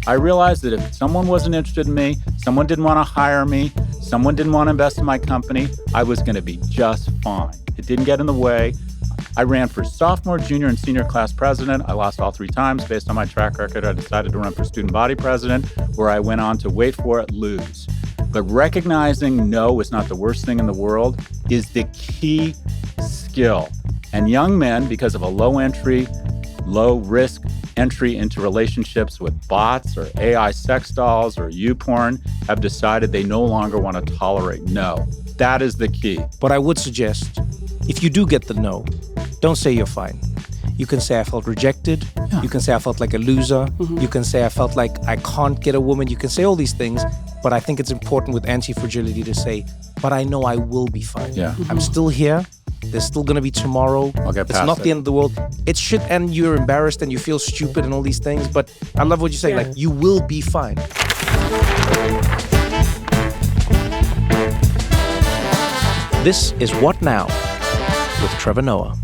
I realized that if someone wasn't interested in me, someone didn't want to hire me, someone didn't want to invest in my company, I was going to be just fine. It didn't get in the way. I ran for sophomore, junior, and senior class president. I lost all 3 times. Based on my track record, I decided to run for student body president, where I went on to, wait for it, lose. But recognizing no is not the worst thing in the world is the key skill. And young men, because of a low risk entry into relationships with bots or AI sex dolls or YouPorn, have decided they no longer want to tolerate no. That is the key. But I would suggest, if you do get the no, don't say you're fine. You can say I felt rejected. Yeah. You can say I felt like a loser. Mm-hmm. You can say I felt like I can't get a woman. You can say all these things. But I think it's important with anti-fragility to say, but I know I will be fine. Yeah. Mm-hmm. I'm still here. There's still going to be tomorrow. I'll get past It's not the end of the world. It's shit and you're embarrassed and you feel stupid and all these things. But I love what you say. Like, you will be fine. This is What Now with Trevor Noah.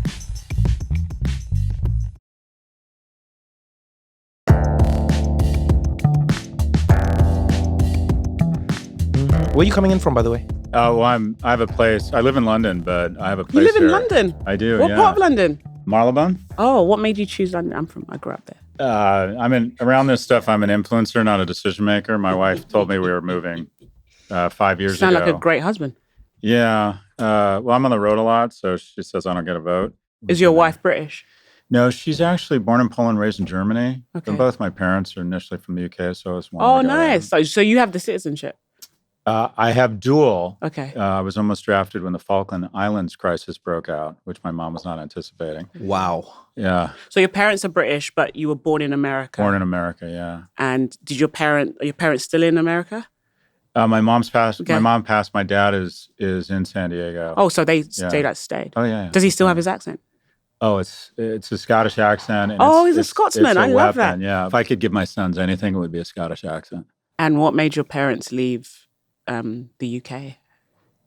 Where are you coming in from, by the way? Oh, well, I have a place. I live in London, but I have a place. You live in here. London? I do. What yeah. part of London? Marylebone. Oh, what made you choose London? I grew up there. Around this stuff. I'm an influencer, not a decision maker. My wife told me we were moving 5 years ago. Sound like a great husband. Yeah. Well, I'm on the road a lot, so she says I don't get a vote. Is your wife British? No, she's actually born in Poland, raised in Germany. Okay. And both my parents are initially from the UK, so I was one. Oh, nice. So you have the citizenship. I have dual. Okay. I was almost drafted when the Falkland Islands crisis broke out, which my mom was not anticipating. Wow. Yeah. So your parents are British, but you were born in America. Born in America, yeah. And are your parents still in America? My mom's passed. Okay. My mom passed. My dad is in San Diego. Oh, so they stayed. Oh, yeah. Does he still have his accent? Oh, it's a Scottish accent. And he's a Scotsman. I love that. Yeah. If I could give my sons anything, it would be a Scottish accent. And what made your parents leave the UK?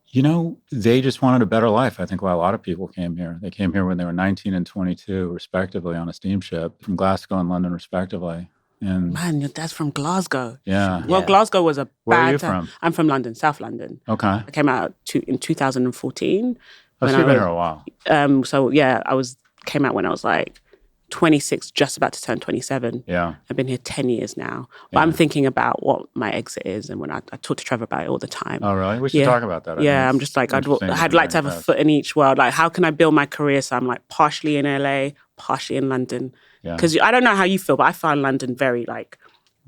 You know, they just wanted a better life. I think why a lot of people came here. They came here when they were 19 and 22, respectively, on a steamship from Glasgow and London, respectively. And man, your dad's from Glasgow. Yeah. Well, Glasgow was a Where bad are you time. from? I'm from London, South London. Okay. I came out in 2014. Oh, so you've been here a while. Came out when I was like 26, just about to turn 27. Yeah. I've been here 10 years now. But I'm thinking about what my exit is. And when I talk to Trevor about it all the time. Oh, really? We should talk about that. I'm just like, I'd like to have a foot in each world. Like, how can I build my career so I'm like partially in LA, partially in London? Because I don't know how you feel, but I find London very like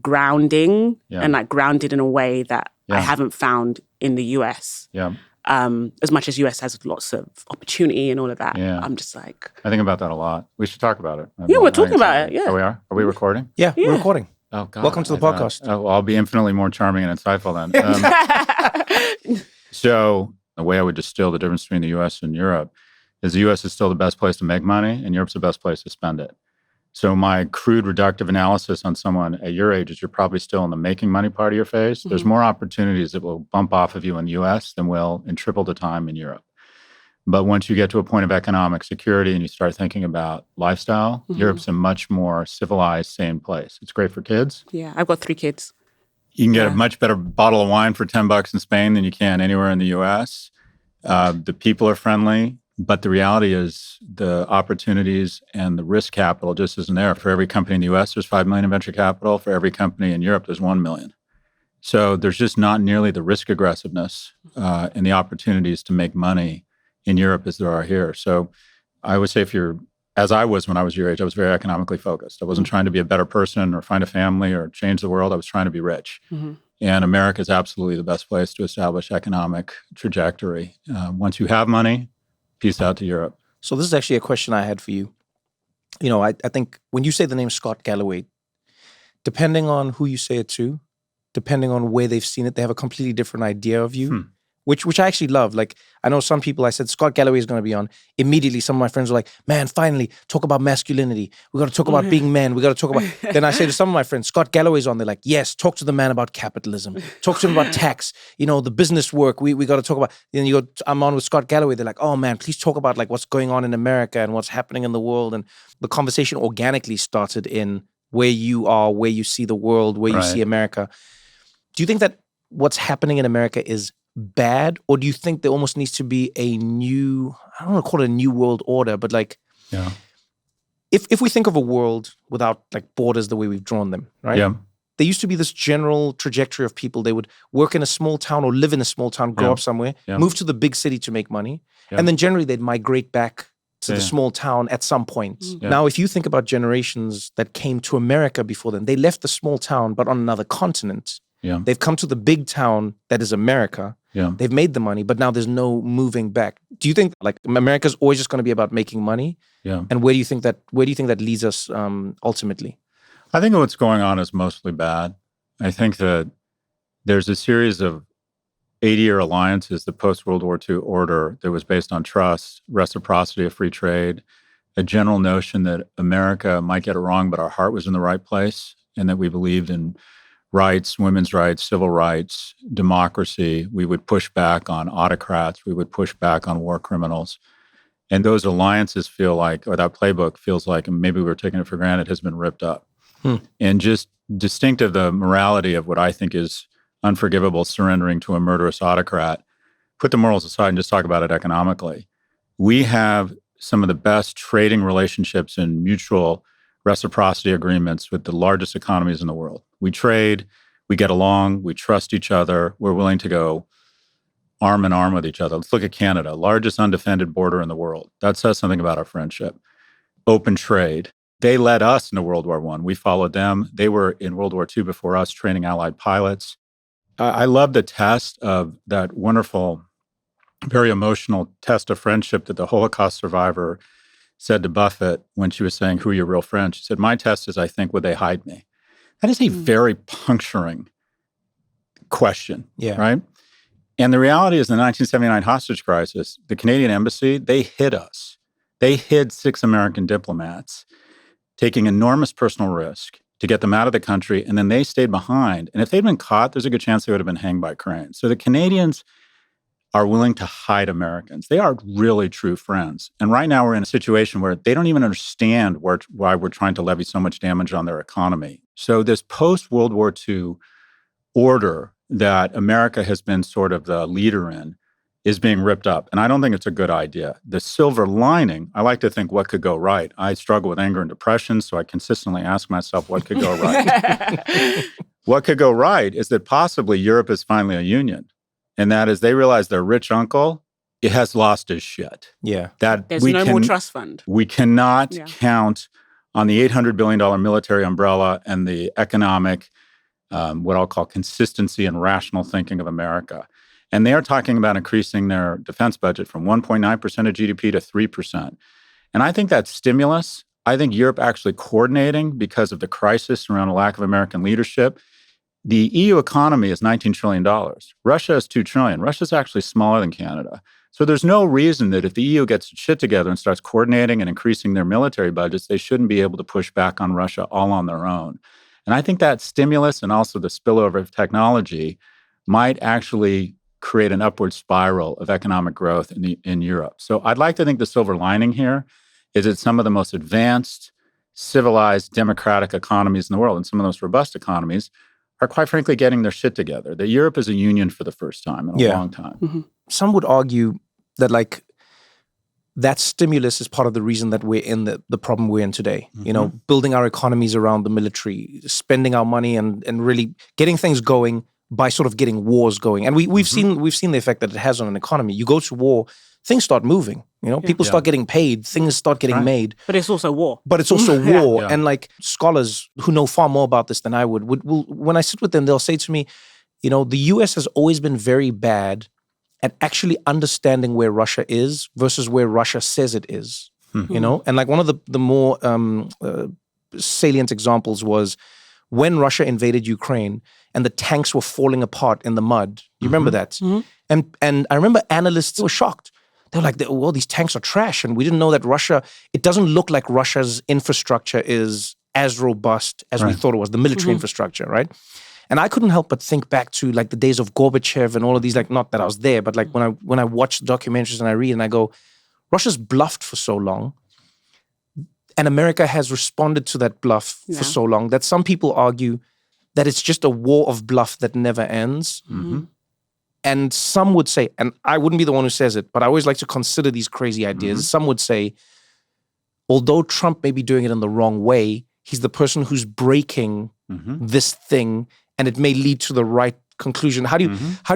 grounding and like grounded in a way that I haven't found in the US. Yeah. As much as US has lots of opportunity and all of that, I'm just like... I think about that a lot. We should talk about it. We're talking about it, yeah. Oh, we are? Are we recording? Yeah, we're recording. Oh, God. Welcome to the podcast. I'll be infinitely more charming and insightful then. So the way I would distill the difference between the US and Europe is the US is still the best place to make money and Europe's the best place to spend it. So my crude reductive analysis on someone at your age is you're probably still in the making money part of your phase. Mm-hmm. There's more opportunities that will bump off of you in the US than will in triple the time in Europe. But once you get to a point of economic security and you start thinking about lifestyle, Europe's a much more civilized, sane place. It's great for kids. Yeah, I've got 3 kids. You can get a much better bottle of wine for $10 in Spain than you can anywhere in the US. The people are friendly. But the reality is the opportunities and the risk capital just isn't there. For every company in the US, there's 5 million in venture capital. For every company in Europe, there's 1 million. So there's just not nearly the risk aggressiveness and the opportunities to make money in Europe as there are here. So I would say if you're, as I was when I was your age, I was very economically focused. I wasn't trying to be a better person or find a family or change the world. I was trying to be rich. Mm-hmm. And America is absolutely the best place to establish economic trajectory. Once you have money, peace out to Europe. So this is actually a question I had for you. You know, I think when you say the name Scott Galloway, depending on who you say it to, depending on where they've seen it, they have a completely different idea of you, which I actually love. Like, I know some people, I said, Scott Galloway is going to be on. Immediately, some of my friends were like, man, finally, talk about masculinity. We got to talk about being men. We got to talk about... Then I say to some of my friends, Scott Galloway's on. They're like, yes, talk to the man about capitalism. Talk to him about tax. You know, the business work. We got to talk about... Then you go, I'm on with Scott Galloway. They're like, oh man, please talk about like what's going on in America and what's happening in the world. And the conversation organically started in where you are, where you see the world, where you see America. Do you think that what's happening in America is bad, or do you think there almost needs to be a new, I don't want to call it a new world order, but like, if we think of a world without like borders the way we've drawn them, right? Yeah. There used to be this general trajectory of people. They would work in a small town or live in a small town, grow up somewhere, move to the big city to make money. And then generally they'd migrate back to the small town at some point. Now, if you think about generations that came to America before then, they left the small town, but on another continent. They've come to the big town that is America. They've made the money, but now there's no moving back. Do you think like America's always just going to be about making money? And where do you think that leads us ultimately? I think what's going on is mostly bad. I think that there's a series of 80-year alliances, the post-World War II order that was based on trust, reciprocity of free trade, a general notion that America might get it wrong, but our heart was in the right place, and that we believed in rights, women's rights, civil rights, democracy. We would push back on autocrats. We would push back on war criminals. And those alliances feel like, or that playbook feels like, and maybe we're taking it for granted, has been ripped up. And just distinct of the morality of what I think is unforgivable surrendering to a murderous autocrat, put the morals aside and just talk about it economically. We have some of the best trading relationships and mutual reciprocity agreements with the largest economies in the world. We trade, we get along, we trust each other, we're willing to go arm in arm with each other. Let's look at Canada, largest undefended border in the world. That says something about our friendship. Open trade. They led us into World War I. We followed them. They were in World War II before us, training Allied pilots. I love the test of that wonderful, very emotional test of friendship that the Holocaust survivor said to Buffett when she was saying, "Who are your real friends?" She said, "My test is, I think, would they hide me?" That is a very puncturing question, right? And the reality is the 1979 hostage crisis, the Canadian embassy, they hid us. They hid 6 American diplomats, taking enormous personal risk to get them out of the country, and then they stayed behind. And if they'd been caught, there's a good chance they would have been hanged by cranes. So the Canadians are willing to hide Americans. They are really true friends. And right now we're in a situation where they don't even understand why we're trying to levy so much damage on their economy. So this post-World War II order that America has been sort of the leader in is being ripped up. And I don't think it's a good idea. The silver lining, I like to think what could go right. I struggle with anger and depression, so I consistently ask myself what could go right. What could go right is that possibly Europe is finally a union. And that is they realize their rich uncle, it has lost his shit. That there's no more trust fund. We cannot count on the $800 billion military umbrella and the economic, what I'll call consistency and rational thinking of America. And they are talking about increasing their defense budget from 1.9% of GDP to 3%. And I think that's stimulus. I think Europe actually coordinating because of the crisis around a lack of American leadership. The EU economy is $19 trillion. Russia is $2 trillion. Russia's actually smaller than Canada. So there's no reason that if the EU gets its shit together and starts coordinating and increasing their military budgets, they shouldn't be able to push back on Russia all on their own. And I think that stimulus and also the spillover of technology might actually create an upward spiral of economic growth in Europe. So I'd like to think the silver lining here is that some of the most advanced, civilized, democratic economies in the world and some of the most robust economies are quite frankly getting their shit together. That Europe is a union for the first time in a long time. Some would argue that like that stimulus is part of the reason that we're in the problem we're in today. You know, building our economies around the military, spending our money and really getting things going by sort of getting wars going. And we've seen the effect that it has on an economy. You go to war, things start moving. You know, people start getting paid, things start getting made. But it's also war. But it's also war. And like scholars who know far more about this than I would when I sit with them, they'll say to me, you know, the US has always been very bad at actually understanding where Russia is versus where Russia says it is. You know, and like one of the more salient examples was when Russia invaded Ukraine and the tanks were falling apart in the mud. You remember that? And I remember analysts were shocked. They were like, well, these tanks are trash. And we didn't know that Russia, it doesn't look like Russia's infrastructure is as robust as we thought it was, the military infrastructure, right? And I couldn't help but think back to like the days of Gorbachev and all of these, like not that I was there, but like when I watch documentaries and I read and I go, Russia's bluffed for so long. And America has responded to that bluff for so long that some people argue that it's just a war of bluff that never ends. Mm-hmm. And some would say, and I wouldn't be the one who says it, but I always like to consider these crazy ideas. Mm-hmm. Some would say, although Trump may be doing it in the wrong way, he's the person who's breaking this thing, and it may lead to the right conclusion. How do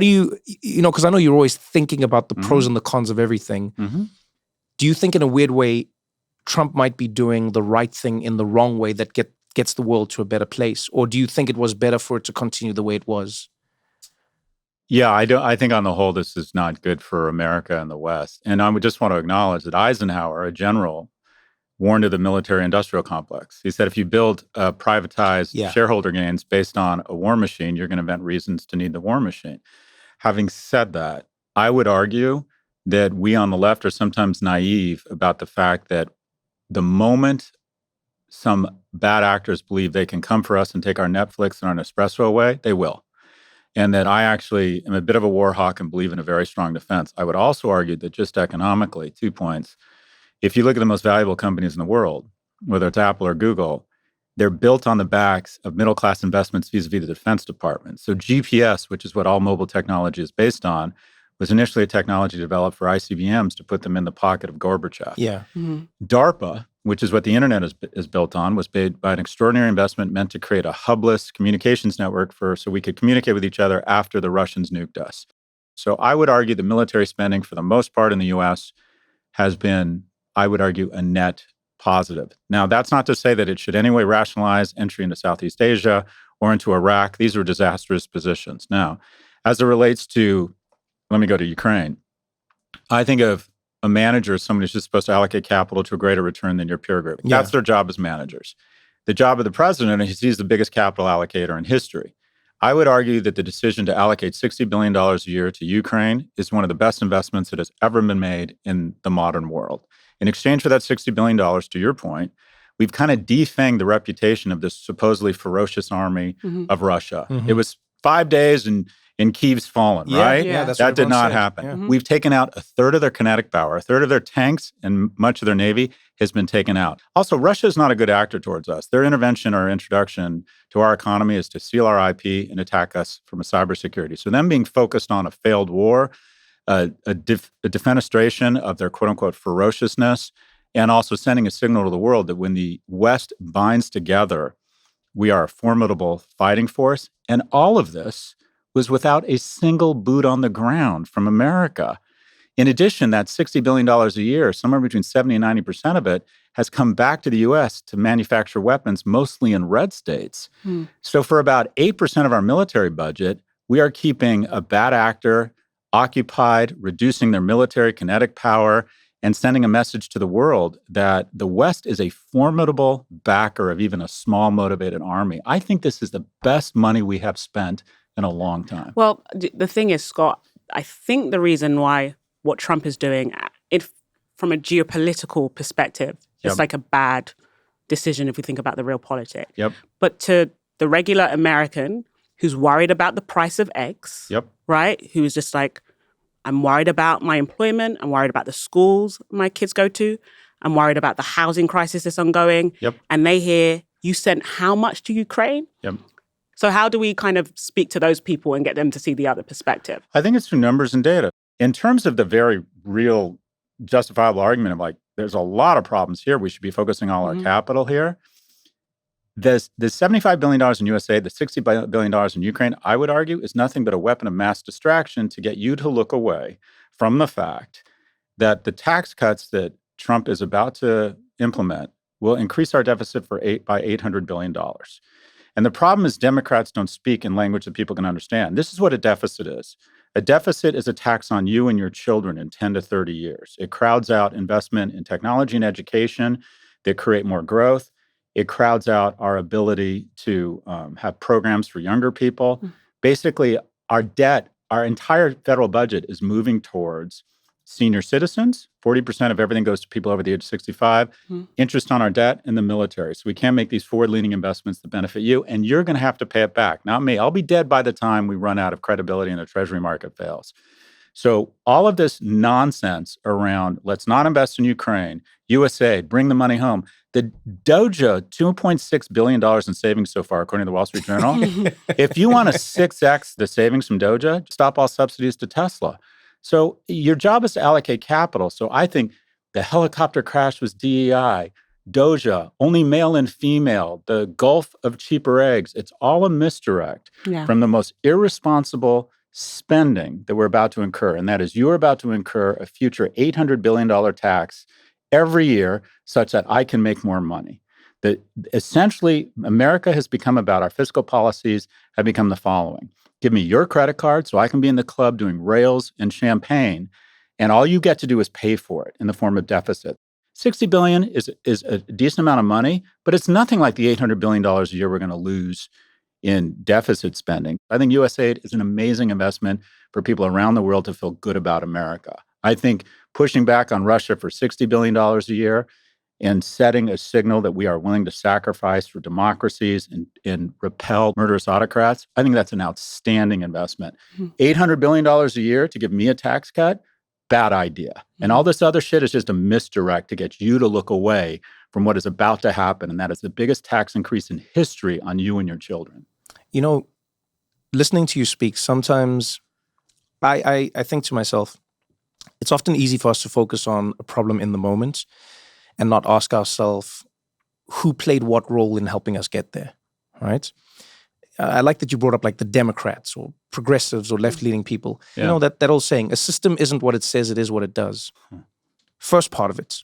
you, because I know you're always thinking about the pros and the cons of everything. Mm-hmm. Do you think in a weird way, Trump might be doing the right thing in the wrong way that gets the world to a better place? Or do you think it was better for it to continue the way it was? Yeah, I think on the whole, this is not good for America and the West. And I would just want to acknowledge that Eisenhower, a general, warned of the military-industrial complex. He said, if you build privatized shareholder gains based on a war machine, you're going to invent reasons to need the war machine. Having said that, I would argue that we on the left are sometimes naive about the fact that the moment some bad actors believe they can come for us and take our Netflix and our Nespresso away, they will. And that I actually am a bit of a war hawk and believe in a very strong defense. I would also argue that just economically, 2 points, if you look at the most valuable companies in the world, whether it's Apple or Google, they're built on the backs of middle-class investments vis-a-vis the Defense Department. So GPS, which is what all mobile technology is based on, was initially a technology developed for ICBMs to put them in the pocket of Gorbachev. Yeah. Mm-hmm. DARPA, which is what the internet is built on, was paid by an extraordinary investment meant to create a hubless communications network so we could communicate with each other after the Russians nuked us. So I would argue the military spending for the most part in the U.S. has been, I would argue, a net positive. Now, that's not to say that it should anyway rationalize entry into Southeast Asia or into Iraq. These are disastrous positions. Now, as it relates to, let me go to Ukraine. I think of a manager as somebody who's just supposed to allocate capital to a greater return than your peer group. Yeah. That's their job as managers. The job of the president is he's the biggest capital allocator in history. I would argue that the decision to allocate $60 billion a year to Ukraine is one of the best investments that has ever been made in the modern world. In exchange for that $60 billion, to your point, we've kind of defanged the reputation of this supposedly ferocious army of Russia. It was 5 days and Kyiv's fallen, right? Yeah, that's that what did not everyone said. happen. Yeah. We've taken out a third of their kinetic power, a third of their tanks, and much of their navy has been taken out. Also, Russia is not a good actor towards us. Their intervention or introduction to our economy is to steal our IP and attack us from a cybersecurity. So them being focused on a failed war, a defenestration of their quote-unquote ferociousness, and also sending a signal to the world that when the West binds together, we are a formidable fighting force. And all of this was without a single boot on the ground from America. In addition, that $60 billion a year, somewhere between 70 and 90% of it, has come back to the U.S. to manufacture weapons, mostly in red states. So for about 8% of our military budget, we are keeping a bad actor occupied, reducing their military kinetic power, and sending a message to the world that the West is a formidable backer of even a small motivated army. I think this is the best money we have spent in a long time. Well, the thing is, Scott, I think the reason why what Trump is doing, from a geopolitical perspective, it's like a bad decision if we think about the real politics. But to the regular American who's worried about the price of eggs, right? Who is just like, I'm worried about my employment. I'm worried about the schools my kids go to. I'm worried about the housing crisis that's ongoing. And they hear, you sent how much to Ukraine? So how do we kind of speak to those people and get them to see the other perspective? I think it's through numbers and data. In terms of the very real justifiable argument of like, there's a lot of problems here. We should be focusing all our capital here. The $75 billion in USA, the $60 billion in Ukraine, I would argue, is nothing but a weapon of mass distraction to get you to look away from the fact that the tax cuts that Trump is about to implement will increase our deficit by $800 billion. And the problem is Democrats don't speak in language that people can understand. This is what a deficit is. A deficit is a tax on you and your children in 10 to 30 years. It crowds out investment in technology and education that create more growth. It crowds out our ability to have programs for younger people. Basically, our debt, our entire federal budget is moving towards senior citizens. 40% of everything goes to people over the age of 65. Interest on our debt, and the military. So we can't make these forward-leaning investments that benefit you, and you're going to have to pay it back. Not me. I'll be dead by the time we run out of credibility and the treasury market fails. So all of this nonsense around let's not invest in Ukraine, USA, bring the money home. The Doja, $2.6 billion in savings so far, according to the Wall Street Journal. If you want to 6x the savings from Doja, stop all subsidies to Tesla. So your job is to allocate capital. So I think the helicopter crash was DEI, Doja, only male and female, the gulf of cheaper eggs. It's all a misdirect from the most irresponsible spending that we're about to incur. And that is you're about to incur a future $800 billion tax every year such that I can make more money. That essentially, America has become about our fiscal policies have become the following. Give me your credit card so I can be in the club doing rails and champagne, and all you get to do is pay for it in the form of deficit. $60 billion is a decent amount of money, but it's nothing like the $800 billion a year we're going to lose in deficit spending. I think USAID is an amazing investment for people around the world to feel good about America. I think pushing back on Russia for $60 billion a year and setting a signal that we are willing to sacrifice for democracies and repel murderous autocrats, I think that's an outstanding investment. $800 billion a year to give me a tax cut, bad idea. And all this other shit is just a misdirect to get you to look away from what is about to happen, and that is the biggest tax increase in history on you and your children. You know, listening to you speak, sometimes I think to myself, it's often easy for us to focus on a problem in the moment and not ask ourselves who played what role in helping us get there, right? I like that you brought up like the Democrats or progressives or left-leaning people. Yeah. You know, that old saying, a system isn't what it says, it is what it does. First part of it.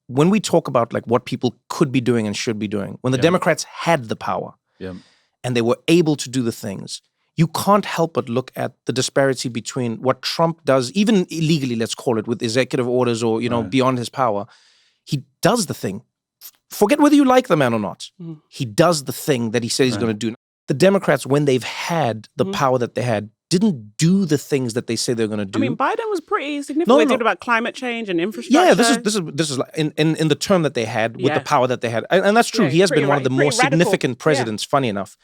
When we talk about like what people could be doing and should be doing, when the Democrats had the power and they were able to do the things, you can't help but look at the disparity between what Trump does, even illegally, let's call it, with executive orders or, you know, beyond his power. He does the thing. Forget whether you like the man or not. He does the thing that he said he's going to do. The Democrats, when they've had the power that they had, didn't do the things that they say they're going to do. I mean, Biden was pretty significant. They talked about climate change and infrastructure. Yeah, this is like in the term that they had with the power that they had, and that's true. He has been one of the more significant presidents. Funny enough,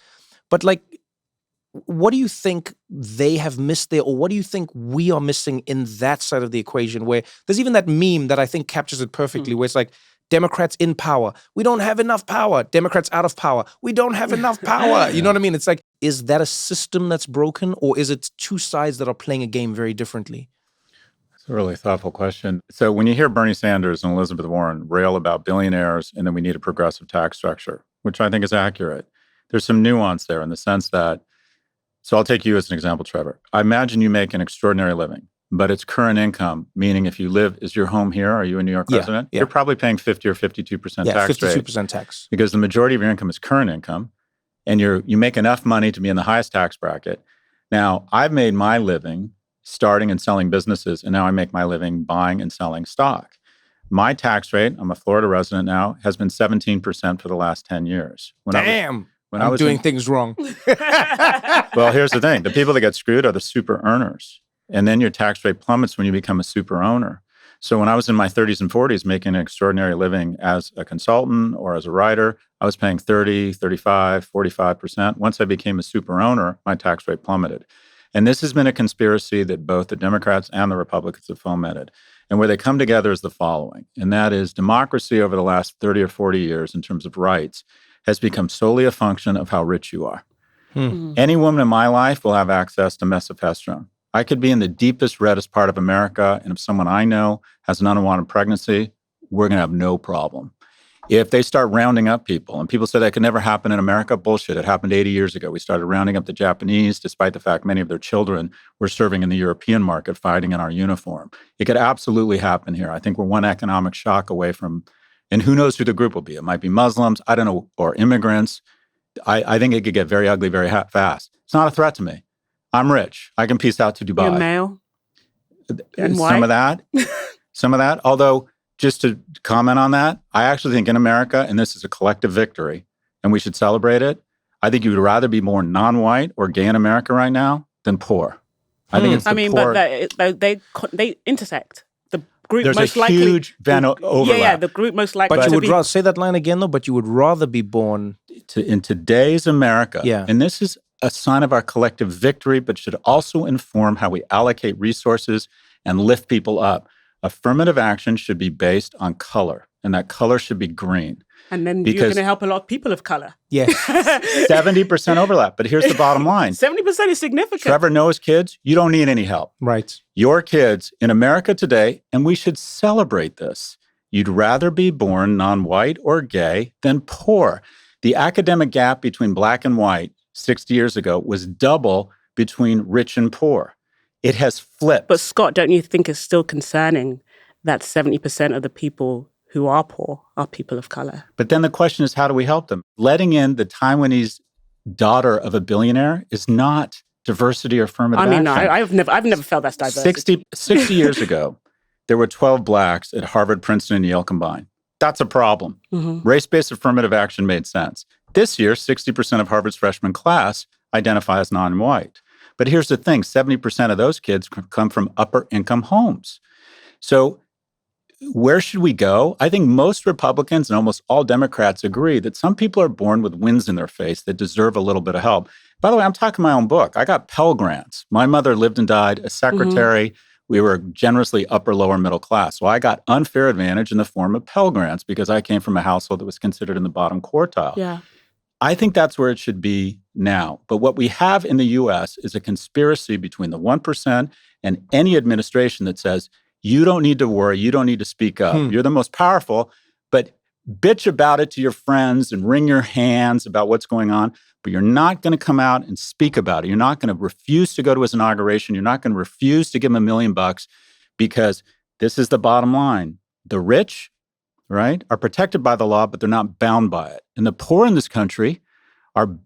but like, what do you think they have missed there, or what do you think we are missing in that side of the equation? Where there's even that meme that I think captures it perfectly, where it's like, Democrats in power, we don't have enough power. Democrats out of power, we don't have enough power. You know what I mean? It's like, is that a system that's broken, or is it two sides that are playing a game very differently? That's a really thoughtful question. So when you hear Bernie Sanders and Elizabeth Warren rail about billionaires and then we need a progressive tax structure, which I think is accurate, there's some nuance there in the sense that, so I'll take you as an example, Trevor. I imagine you make an extraordinary living, but it's current income, meaning if you live, is your home here? Are you a New York resident? Yeah. You're probably paying 50 or 52% tax rate. 52% tax. Because the majority of your income is current income, and you make enough money to be in the highest tax bracket. Now, I've made my living starting and selling businesses, and now I make my living buying and selling stock. My tax rate, I'm a Florida resident now, has been 17% for the last 10 years. When I'm doing things wrong. Well, here's the thing. The people that get screwed are the super earners. And then your tax rate plummets when you become a super owner. So when I was in my 30s and 40s making an extraordinary living as a consultant or as a writer, I was paying 30, 35, 45%. Once I became a super owner, my tax rate plummeted. And this has been a conspiracy that both the Democrats and the Republicans have fomented. And where they come together is the following, and that is democracy over the last 30 or 40 years in terms of rights has become solely a function of how rich you are. Any woman in my life will have access to mesopestrone. I could be in the deepest, reddest part of America, and if someone I know has an unwanted pregnancy, we're going to have no problem. If they start rounding up people, and people say that could never happen in America, bullshit. It happened 80 years ago. We started rounding up the Japanese, despite the fact many of their children were serving in the European market, fighting in our uniform. It could absolutely happen here. I think we're one economic shock away from, and who knows who the group will be. It might be Muslims, I don't know, or immigrants. I think it could get very ugly very fast. It's not a threat to me. I'm rich. I can peace out to Dubai. You're male. And some of that. Although, just to comment on that, I actually think in America, and this is a collective victory, and we should celebrate it, I think you would rather be more non-white or gay in America right now than poor. I think it's the poor. But they intersect. The group There's most a likely, huge overlap. Yeah, the group most likely. But you would rather say that line again, though. But you would rather be born in today's America. Yeah. And this is a sign of our collective victory, but should also inform how we allocate resources and lift people up. Affirmative action should be based on color. and that color should be green. And then you're going to help a lot of people of color. Yes. 70% overlap. But here's the bottom line. 70% is significant. Trevor Noah's kids, you don't need any help. Right. Your kids in America today, and we should celebrate this. You'd rather be born non-white or gay than poor. The academic gap between black and white 60 years ago was double between rich and poor. It has flipped. But Scott, don't you think it's still concerning that 70% of the people who are poor are people of color? But then the question is, how do we help them? Letting in the Taiwanese daughter of a billionaire is not diversity or affirmative action. No, I've never felt that's diversity. 60 years ago, there were 12 blacks at Harvard, Princeton, and Yale combined. That's a problem. Mm-hmm. Race-based affirmative action made sense. This year, 60% of Harvard's freshman class identify as non-white. But here's the thing, 70% of those kids come from upper-income homes. So where should we go? I think most Republicans and almost all Democrats agree that some people are born with wins in their face that deserve a little bit of help. By the way, I'm talking my own book. I got Pell Grants. My mother lived and died a secretary. We were generously upper, lower middle class. So I got unfair advantage in the form of Pell Grants because I came from a household that was considered in the bottom quartile. Yeah. I think that's where it should be now. But what we have in the U.S. is a conspiracy between the 1% and any administration that says, you don't need to worry. You don't need to speak up. You're the most powerful, but bitch about it to your friends and wring your hands about what's going on. But you're not going to come out and speak about it. You're not going to refuse to go to his inauguration. You're not going to refuse to give him $1 million because this is the bottom line. The rich, right, are protected by the law, but they're not bound by it. And the poor in this country are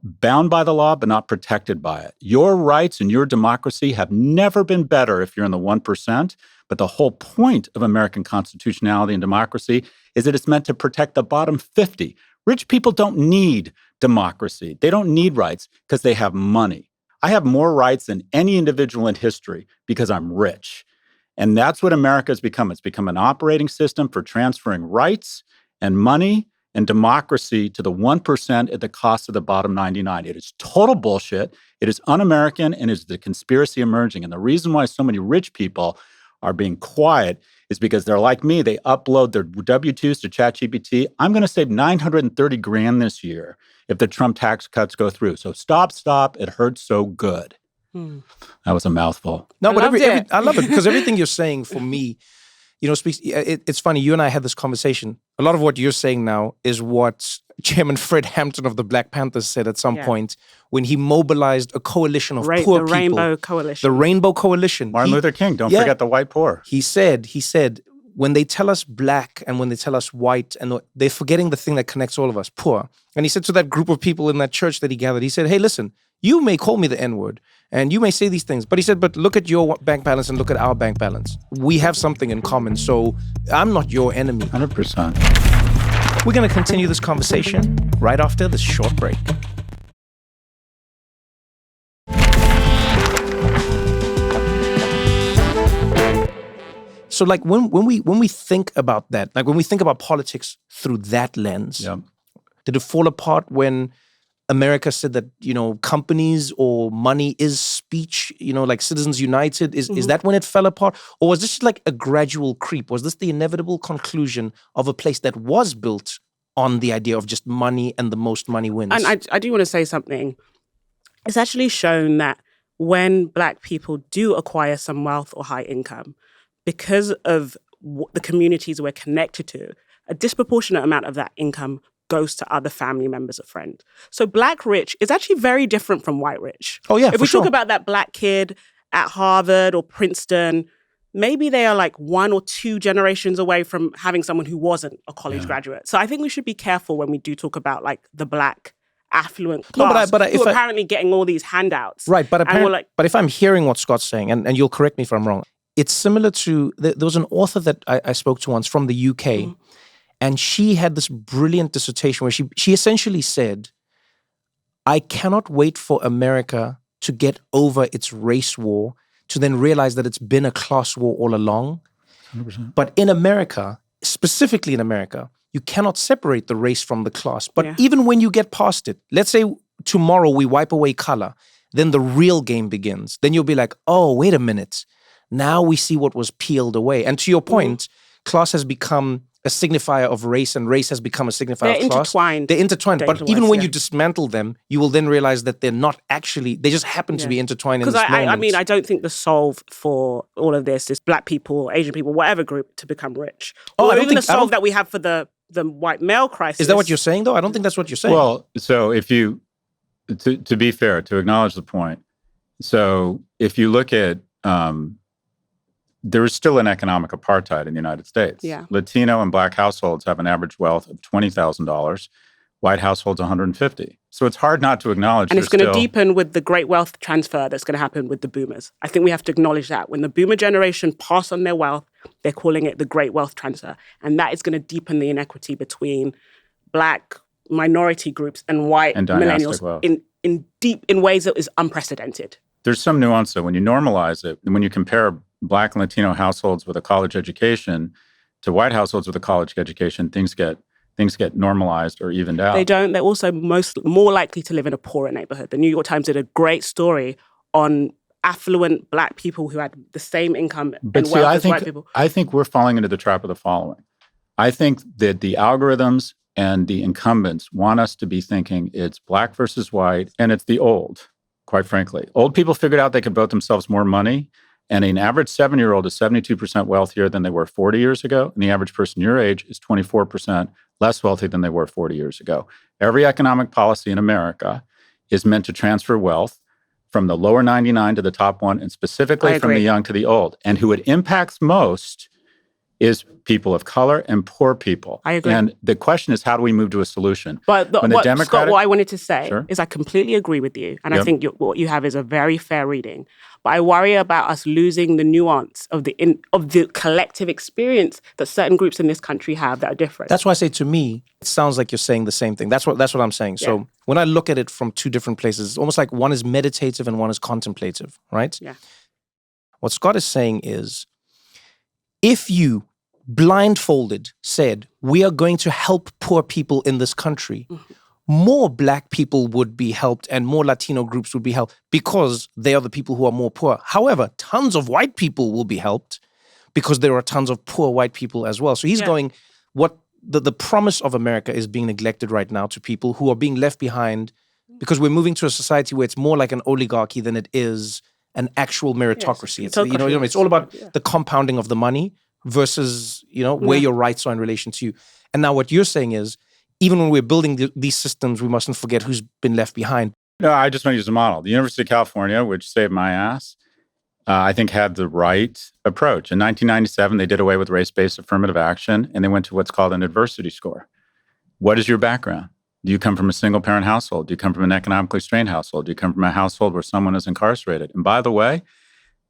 bound by the law, but not protected by it. Your rights and your democracy have never been better if you're in the 1%. But the whole point of American constitutionality and democracy is that it's meant to protect the bottom 50. Rich people don't need democracy. They don't need rights because they have money. I have more rights than any individual in history because I'm rich. And that's what America has become. It's become an operating system for transferring rights and money and democracy to the 1% at the cost of the bottom 99. It is total bullshit. It is un-American, and it is the conspiracy emerging. And the reason why so many rich people are being quiet is because they're like me. They upload their W-2s to ChatGPT. I'm going to save $930,000 this year if the Trump tax cuts go through. So stop. It hurts so good. That was a mouthful. No, but I love it because everything you're saying for me, speaks. It's funny. You and I had this conversation. A lot of what you're saying now is what Chairman Fred Hampton of the Black Panthers said at some point when he mobilized a coalition of poor people. The Rainbow Coalition. The Rainbow Coalition. Martin Luther King. Don't forget the white poor. He said, when they tell us black and when they tell us white, and they're forgetting the thing that connects all of us, poor. And he said to that group of people in that church that he gathered, he said, hey, listen, you may call me the N-word and you may say these things, but he said, but look at your bank balance and look at our bank balance. We have something in common, so I'm not your enemy. 100%. We're going to continue this conversation right after this short break. So like when we think about that, like when we think about politics through that lens, did it fall apart when America said that, companies or money is speech, like Citizens United? Is that when it fell apart? Or was this like a gradual creep? Was this the inevitable conclusion of a place that was built on the idea of just money and the most money wins? And I do want to say something. It's actually shown that when Black people do acquire some wealth or high income, because of the communities we're connected to, a disproportionate amount of that income goes to other family members or friends. So Black rich is actually very different from white rich. Oh yeah, if we talk about that Black kid at Harvard or Princeton, maybe they are like 1 or 2 generations away from having someone who wasn't a college graduate. So I think we should be careful when we do talk about like the Black affluent class who are apparently getting all these handouts. Right, but if I'm hearing what Scott's saying, and you'll correct me if I'm wrong, it's similar to, there was an author that I spoke to once from the UK, and she had this brilliant dissertation where she essentially said, I cannot wait for America to get over its race war to then realize that it's been a class war all along. 100%. But in America, specifically in America, you cannot separate the race from the class. But even when you get past it, let's say tomorrow we wipe away color, then the real game begins. Then you'll be like, oh, wait a minute. Now we see what was peeled away. And to your point, class has become a signifier of race, and race has become a signifier of class. They're intertwined. But even when you dismantle them, you will then realize that they're not actually, they just happen to be intertwined in this moment. I mean, I don't think the solve for all of this is black people, Asian people, whatever group to become rich. Or even the solve that we have for the white male crisis. Is that what you're saying, though? I don't think that's what you're saying. Well, so if you, to be fair, to acknowledge the point, so if you look at, there is still an economic apartheid in the United States. Yeah. Latino and black households have an average wealth of $20,000. White households, $150,000. So it's hard not to acknowledge. And it's going to deepen with the great wealth transfer that's going to happen with the boomers. I think we have to acknowledge that. When the boomer generation pass on their wealth, they're calling it the great wealth transfer. And that is going to deepen the inequity between black minority groups and white and millennials in ways that is unprecedented. There's some nuance, though. When you normalize it, when you compare black and Latino households with a college education to white households with a college education, things get normalized or evened out. They don't. They're also more likely to live in a poorer neighborhood. The New York Times did a great story on affluent black people who had the same income and wealth as white people. I think we're falling into the trap of the following. I think that the algorithms and the incumbents want us to be thinking it's black versus white, and it's the old, quite frankly. Old people figured out they could vote themselves more money, and an average 7-year-old is 72% wealthier than they were 40 years ago, and the average person your age is 24% less wealthy than they were 40 years ago. Every economic policy in America is meant to transfer wealth from the lower 99 to the top 1, and specifically from the young to the old. And who it impacts most is people of color and poor people. I agree. And the question is, how do we move to a solution? But Scott, what I wanted to say is I completely agree with you. And I think what you have is a very fair reading. But I worry about us losing the nuance of the collective experience that certain groups in this country have that are different. That's why I say, to me, it sounds like you're saying the same thing. That's what I'm saying. Yeah. So when I look at it from two different places, it's almost like one is meditative and one is contemplative, right? Yeah. What Scott is saying is, if you blindfolded said, we are going to help poor people in this country, more black people would be helped and more Latino groups would be helped because they are the people who are more poor. However, tons of white people will be helped because there are tons of poor white people as well. So he's going, what the promise of America is being neglected right now to people who are being left behind because we're moving to a society where it's more like an oligarchy than it is an actual meritocracy. Yes, it's all about the compounding of the money versus, where your rights are in relation to you. And now what you're saying is, even when we're building these systems, we mustn't forget who's been left behind. No, I just want to use a model. The University of California, which saved my ass, I think had the right approach. In 1997, they did away with race-based affirmative action, and they went to what's called an adversity score. What is your background? Do you come from a single-parent household? Do you come from an economically strained household? Do you come from a household where someone is incarcerated? And by the way,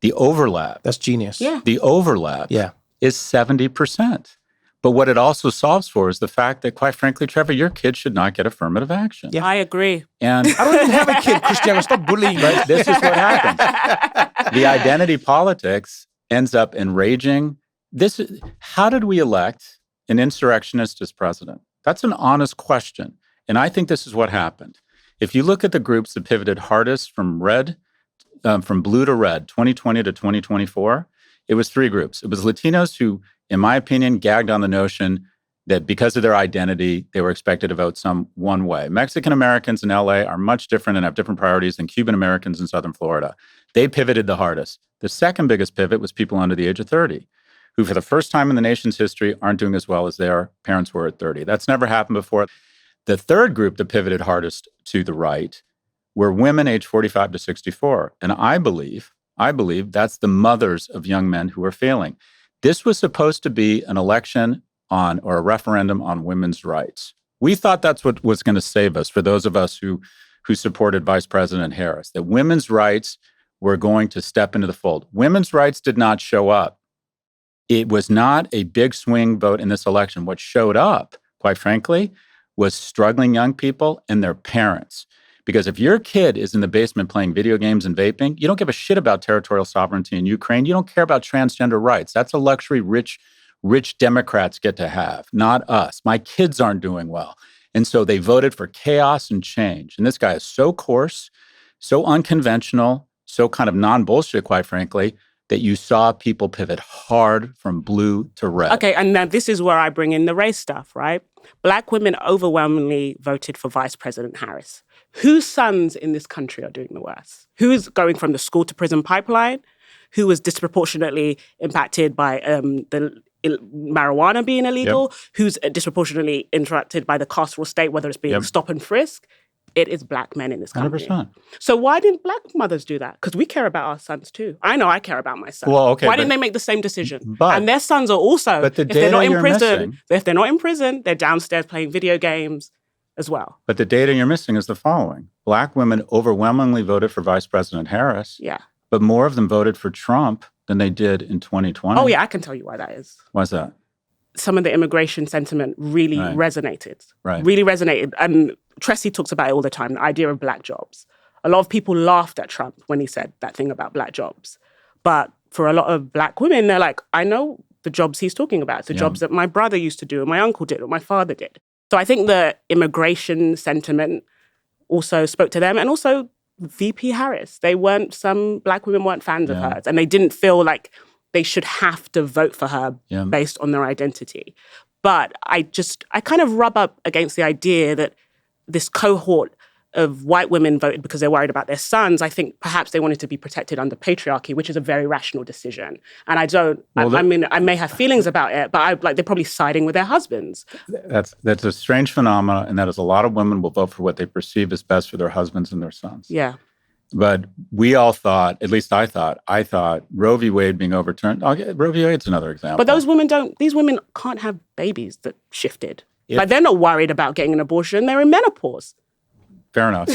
the overlap. That's genius. Yeah. The overlap is 70%. But what it also solves for is the fact that, quite frankly, Trevor, your kid should not get affirmative action. Yeah, I agree. And I don't even have a kid, Cristiano. Stop bullying. But this is what happens. The identity politics ends up enraging. How did we elect an insurrectionist as president? That's an honest question. And I think this is what happened. If you look at the groups that pivoted hardest from blue to red, 2020 to 2024, it was 3 groups. It was Latinos who, in my opinion, gagged on the notion that because of their identity, they were expected to vote some one way. Mexican Americans in LA are much different and have different priorities than Cuban Americans in Southern Florida. They pivoted the hardest. The second biggest pivot was people under the age of 30, who for the first time in the nation's history aren't doing as well as their parents were at 30. That's never happened before. The third group that pivoted hardest to the right were women aged 45 to 64. And I believe that's the mothers of young men who are failing. This was supposed to be an election on, or a referendum on, women's rights. We thought that's what was going to save us, for those of us who supported Vice President Harris, that women's rights were going to step into the fold. Women's rights did not show up. It was not a big swing vote in this election. What showed up, quite frankly, was struggling young people and their parents. Because if your kid is in the basement playing video games and vaping, you don't give a shit about territorial sovereignty in Ukraine. You don't care about transgender rights. That's a luxury rich Democrats get to have, not us. My kids aren't doing well. And so they voted for chaos and change. And this guy is so coarse, so unconventional, so kind of non-bullshit, quite frankly. that you saw people pivot hard from blue to red. Okay, and now this is where I bring in the race stuff, right? Black women overwhelmingly voted for Vice President Harris. Whose sons in this country are doing the worst? Who is going from the school to prison pipeline? Who was disproportionately impacted by the marijuana being illegal? Yep. Who's disproportionately interrupted by the carceral state, whether it's being stop and frisk? It is Black men in this country. 100%. So why didn't Black mothers do that? Because we care about our sons too. I know I care about my son. Well, okay, why didn't they make the same decision? And their sons are also, if they're not in prison, they're downstairs playing video games as well. But the data you're missing is the following. Black women overwhelmingly voted for Vice President Harris. Yeah. But more of them voted for Trump than they did in 2020. Oh, yeah, I can tell you why that is. Why's that? Some of the immigration sentiment really resonated. Right. Really resonated. And Tressie talks about it all the time, the idea of Black jobs. A lot of people laughed at Trump when he said that thing about Black jobs. But for a lot of Black women, they're like, I know the jobs he's talking about, the jobs that my brother used to do, or my uncle did, or my father did. So I think the immigration sentiment also spoke to them. And also VP Harris. Some Black women weren't fans of hers, and they didn't feel like they should have to vote for her based on their identity. But I kind of rub up against the idea that this cohort of white women voted because they're worried about their sons. I think perhaps they wanted to be protected under patriarchy, which is a very rational decision. And I may have feelings about it, but they're probably siding with their husbands. That's a strange phenomenon, and that is a lot of women will vote for what they perceive as best for their husbands and their sons. Yeah. But we all thought, at least I thought Roe v. Wade being overturned. Roe v. Wade's another example. But these women can't have babies that shifted. They're not worried about getting an abortion. They're in menopause. Fair enough.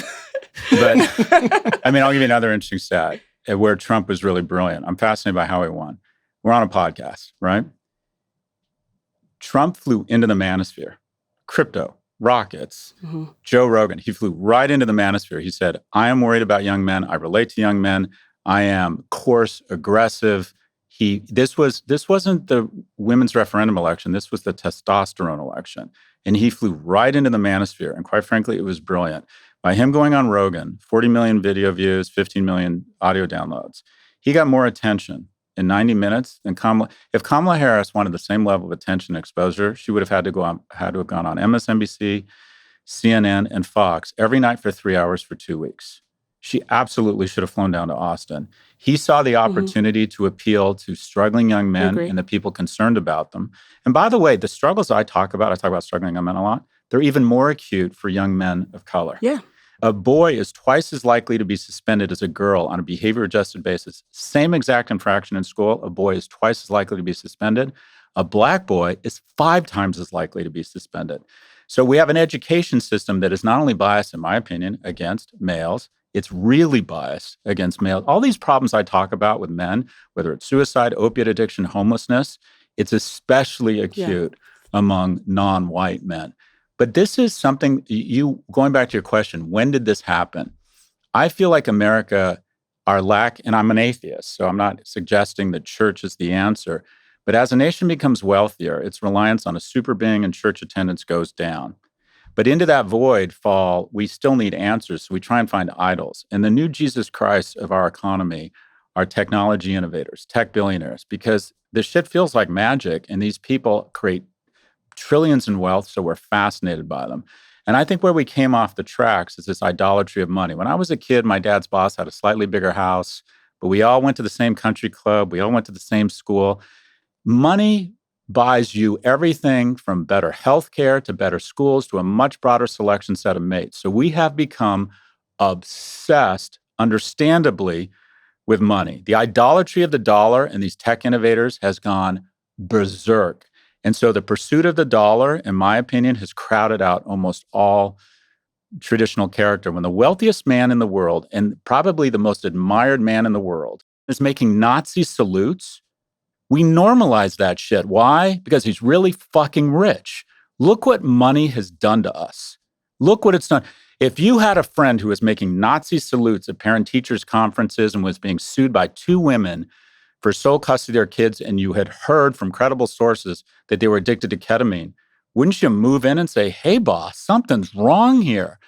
But I'll give you another interesting stat where Trump was really brilliant. I'm fascinated by how he won. We're on a podcast, right? Trump flew into the manosphere. Crypto, rockets, Joe Rogan. He flew right into the manosphere. He said, I am worried about young men. I relate to young men. I am coarse, aggressive. This wasn't the women's referendum election. This was the testosterone election. And he flew right into the manosphere. And quite frankly, it was brilliant. By him going on Rogan, 40 million video views, 15 million audio downloads, he got more attention in 90 minutes than Kamala. If Kamala Harris wanted the same level of attention and exposure, she would have had to have gone on MSNBC, CNN, and Fox every night for 3 hours for 2 weeks. She absolutely should have flown down to Austin. He saw the opportunity to appeal to struggling young men and the people concerned about them. And by the way, the struggles I talk about struggling young men a lot, they're even more acute for young men of color. Yeah. A boy is twice as likely to be suspended as a girl on a behavior-adjusted basis. Same exact infraction in school, a boy is twice as likely to be suspended. A Black boy is 5 times as likely to be suspended. So we have an education system that is not only biased, in my opinion, against males, it's really biased against males. All these problems I talk about with men, whether it's suicide, opiate addiction, homelessness, it's especially acute among non-white men. But this is something, going back to your question, when did this happen? I feel like America, and I'm an atheist, so I'm not suggesting that church is the answer, but as a nation becomes wealthier, its reliance on a super being and church attendance goes down. But into that void fall, we still need answers, so we try and find idols. And the new Jesus Christ of our economy are technology innovators, tech billionaires, because the shit feels like magic, and these people create trillions in wealth, so we're fascinated by them. And I think where we came off the tracks is this idolatry of money. When I was a kid, my dad's boss had a slightly bigger house, but we all went to the same country club. We all went to the same school. Money buys you everything from better healthcare to better schools to a much broader selection set of mates. So we have become obsessed, understandably, with money. The idolatry of the dollar and these tech innovators has gone berserk. And so the pursuit of the dollar, in my opinion, has crowded out almost all traditional character. When the wealthiest man in the world, and probably the most admired man in the world, is making Nazi salutes, we normalize that shit. Why? Because he's really fucking rich. Look what money has done to us. Look what it's done. If you had a friend who was making Nazi salutes at parent-teachers conferences and was being sued by 2 women for sole custody of their kids, and you had heard from credible sources that they were addicted to ketamine, wouldn't you move in and say, hey, boss, something's wrong here?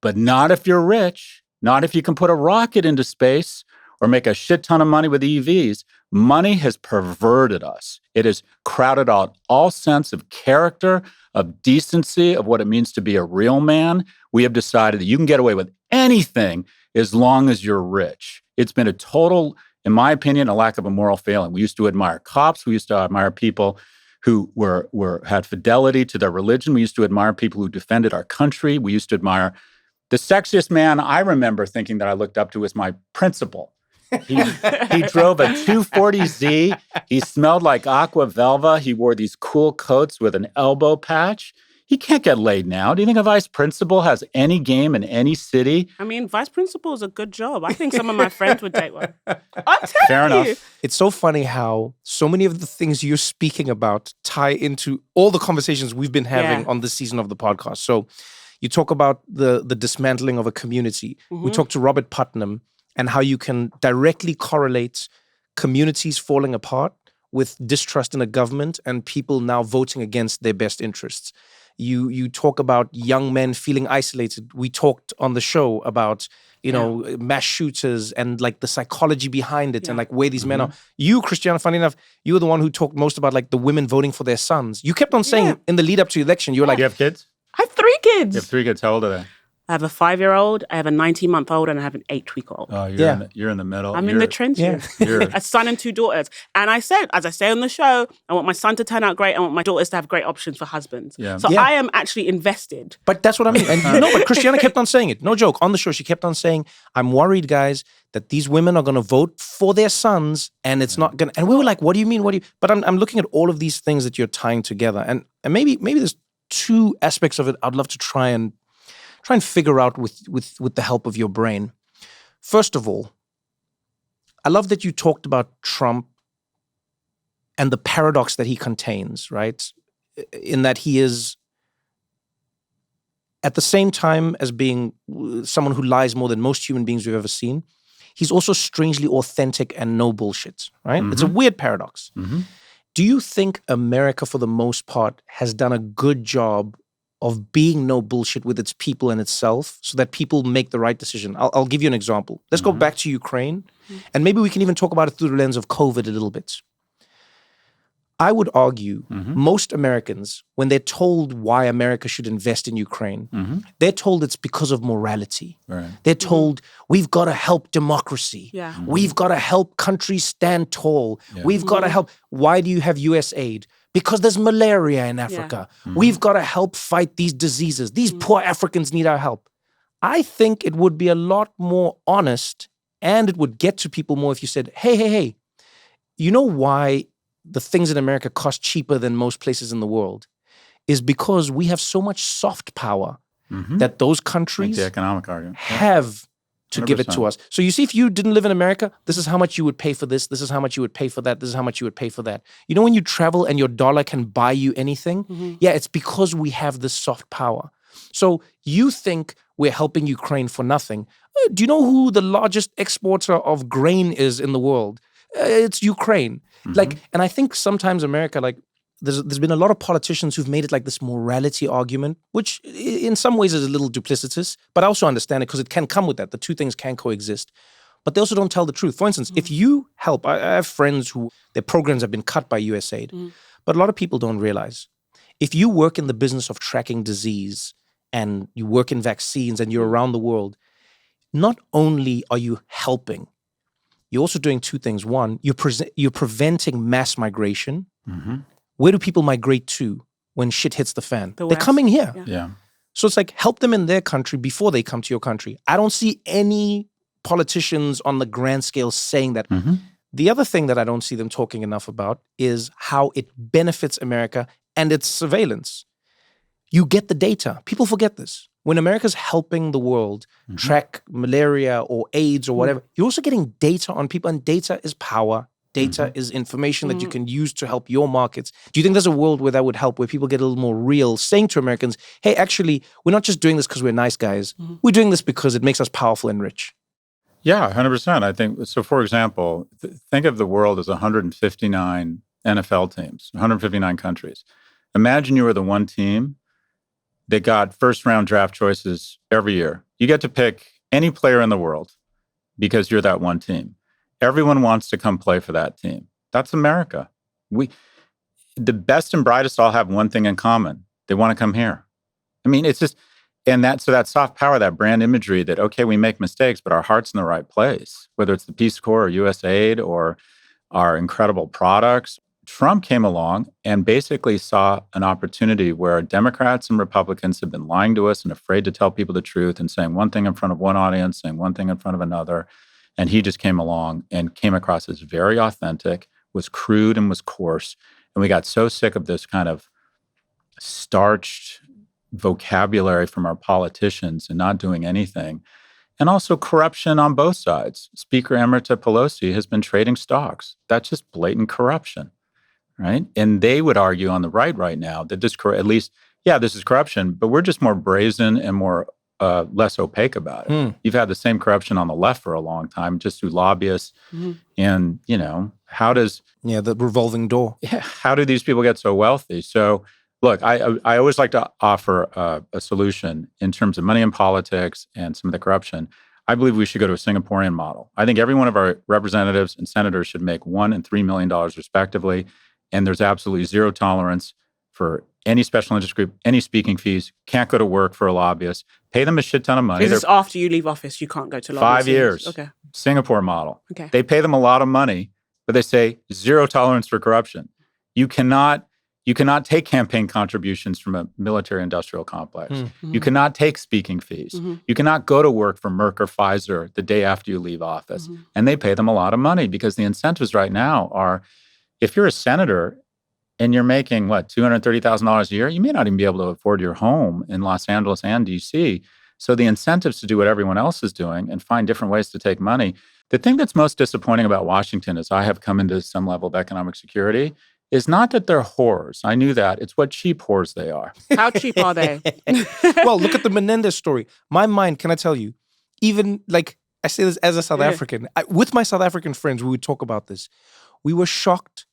But not if you're rich, not if you can put a rocket into space or make a shit ton of money with EVs. Money has perverted us. It has crowded out all sense of character, of decency, of what it means to be a real man. We have decided that you can get away with anything as long as you're rich. It's been a total, in my opinion, a lack of a moral failing. We used to admire cops. We used to admire people who had fidelity to their religion. We used to admire people who defended our country. We used to admire the sexiest man I remember thinking that I looked up to was my principal. He drove a 240Z. He smelled like Aqua Velva. He wore these cool coats with an elbow patch. He can't get laid now. Do you think a vice principal has any game in any city? I mean, vice principal is a good job. I think some of my friends would take one. I'm telling Fair you. enough. It's so funny how so many of the things you're speaking about tie into all the conversations we've been having on this season of the podcast. So you talk about the dismantling of a community. Mm-hmm. We talked to Robert Putnam and how you can directly correlate communities falling apart with distrust in a government and people now voting against their best interests. You talk about young men feeling isolated. We talked on the show about, mass shooters and like the psychology behind it and like where these men are. You, Christiana, funny enough, you were the one who talked most about like the women voting for their sons. You kept on saying in the lead up to the election, you were like, You have kids? I have 3 kids. You have 3 kids. How old are they? I have a 5-year-old, I have a 19-month-old, and I have an 8-week-old. Oh, you're in the middle. I'm in the trenches. A son and 2 daughters. And I said, as I say on the show, I want my son to turn out great. I want my daughters to have great options for husbands. Yeah. So I am actually invested. But that's what I mean. And but Christiana kept on saying it. No joke. On the show, she kept on saying, I'm worried, guys, that these women are going to vote for their sons and it's not going to... And we were like, what do you mean? But I'm looking at all of these things that you're tying together. And maybe there's 2 aspects of it I'd love to try and figure out with the help of your brain. First of all, I love that you talked about Trump and the paradox that he contains, right? In that he is, at the same time as being someone who lies more than most human beings we've ever seen, he's also strangely authentic and no bullshit, right? It's a weird paradox. Do you think America, for the most part, has done a good job of being no bullshit with its people and itself so that people make the right decision? I'll give you an example. Let's go back to Ukraine, and maybe we can even talk about it through the lens of COVID a little bit. I would argue most Americans, when they're told why America should invest in Ukraine, they're told it's because of morality. Right. They're told, we've got to help democracy. Yeah. We've got to help countries stand tall. We've got to help. Why do you have US aid? Because there's malaria in Africa. We've got to help fight these diseases. These poor Africans need our help. I think it would be a lot more honest and it would get to people more if you said, hey, you know why the things in America cost cheaper than most places in the world is because we have so much soft power that those countries the economic argument. have to 100%. give it to us. So you see, if you didn't live in America, this is how much you would pay for this. This is how much you would pay for that. This is how much you would pay for that. You know, when you travel and your dollar can buy you anything, it's because we have this soft power. So you think we're helping Ukraine for nothing. Do you know who the largest exporter of grain is in the world? It's Ukraine. And I think sometimes America, there's been a lot of politicians who've made it like this morality argument, which in some ways is a little duplicitous, but I also understand it because it can come with that. The 2 things can coexist. But they also don't tell the truth. For instance, if you help, I have friends who their programs have been cut by USAID, but a lot of people don't realize, if you work in the business of tracking disease and you work in vaccines and you're around the world, not only are you helping, you're also doing 2 things. One, you're preventing mass migration. Where do people migrate to when shit hits the fan? They're coming here. Yeah. So it's like, help them in their country before they come to your country. I don't see any politicians on the grand scale saying that. The other thing that I don't see them talking enough about is how it benefits America and its surveillance. You get the data. People forget this. When America's helping the world track malaria or AIDS or whatever, you're also getting data on people, and data is power. Data is information that you can use to help your markets. Do you think there's a world where that would help, where people get a little more real, saying to Americans, hey, actually, we're not just doing this because we're nice guys. We're doing this because it makes us powerful and rich. Yeah, 100%. I think so. For example, think of the world as 159 NFL teams, 159 countries. Imagine you were the one team that got first-round draft choices every year. You get to pick any player in the world because you're that one team. Everyone wants to come play for that team. That's America. The best and brightest all have one thing in common. They want to come here. I mean, it's just, so that soft power, that brand imagery that, okay, we make mistakes, but our heart's in the right place, whether it's the Peace Corps or USAID or our incredible products. Trump came along and basically saw an opportunity where Democrats and Republicans have been lying to us and afraid to tell people the truth and saying one thing in front of one audience, saying one thing in front of another. And he just came along and came across as very authentic, was crude and was coarse. And we got so sick of this kind of starched vocabulary from our politicians and not doing anything. And also corruption on both sides. Speaker Emerita Pelosi has been trading stocks. That's just blatant corruption, right? And they would argue on the right now that this, at least, this is corruption, but we're just more brazen and more less opaque about it. You've had the same corruption on the left for a long time, just through lobbyists. And, how does... the revolving door. How do these people get so wealthy? So, look, I always like to offer a solution in terms of money in politics and some of the corruption. I believe we should go to a Singaporean model. I think every one of our representatives and senators should make $1 and $3 million respectively. And there's absolutely zero tolerance for any special interest group, any speaking fees, can't go to work for a lobbyist, pay them a shit ton of money. Is this after you leave office, you can't go to lobbyists? 5 years. Okay. Singapore model. Okay. They pay them a lot of money, but they say zero tolerance for corruption. You cannot take campaign contributions from a military-industrial complex. You cannot take speaking fees. You cannot go to work for Merck or Pfizer the day after you leave office. And they pay them a lot of money because the incentives right now are, if you're a senator and you're making, $230,000 a year, you may not even be able to afford your home in Los Angeles and DC. So the incentives to do what everyone else is doing and find different ways to take money. The thing that's most disappointing about Washington, as I have come into some level of economic security, is not that they're whores. I knew that. It's what cheap whores they are. How cheap are they? Well, look at the Menendez story. My mind, can I tell you, even I say this as a South African, with my South African friends, we would talk about this. We were shocked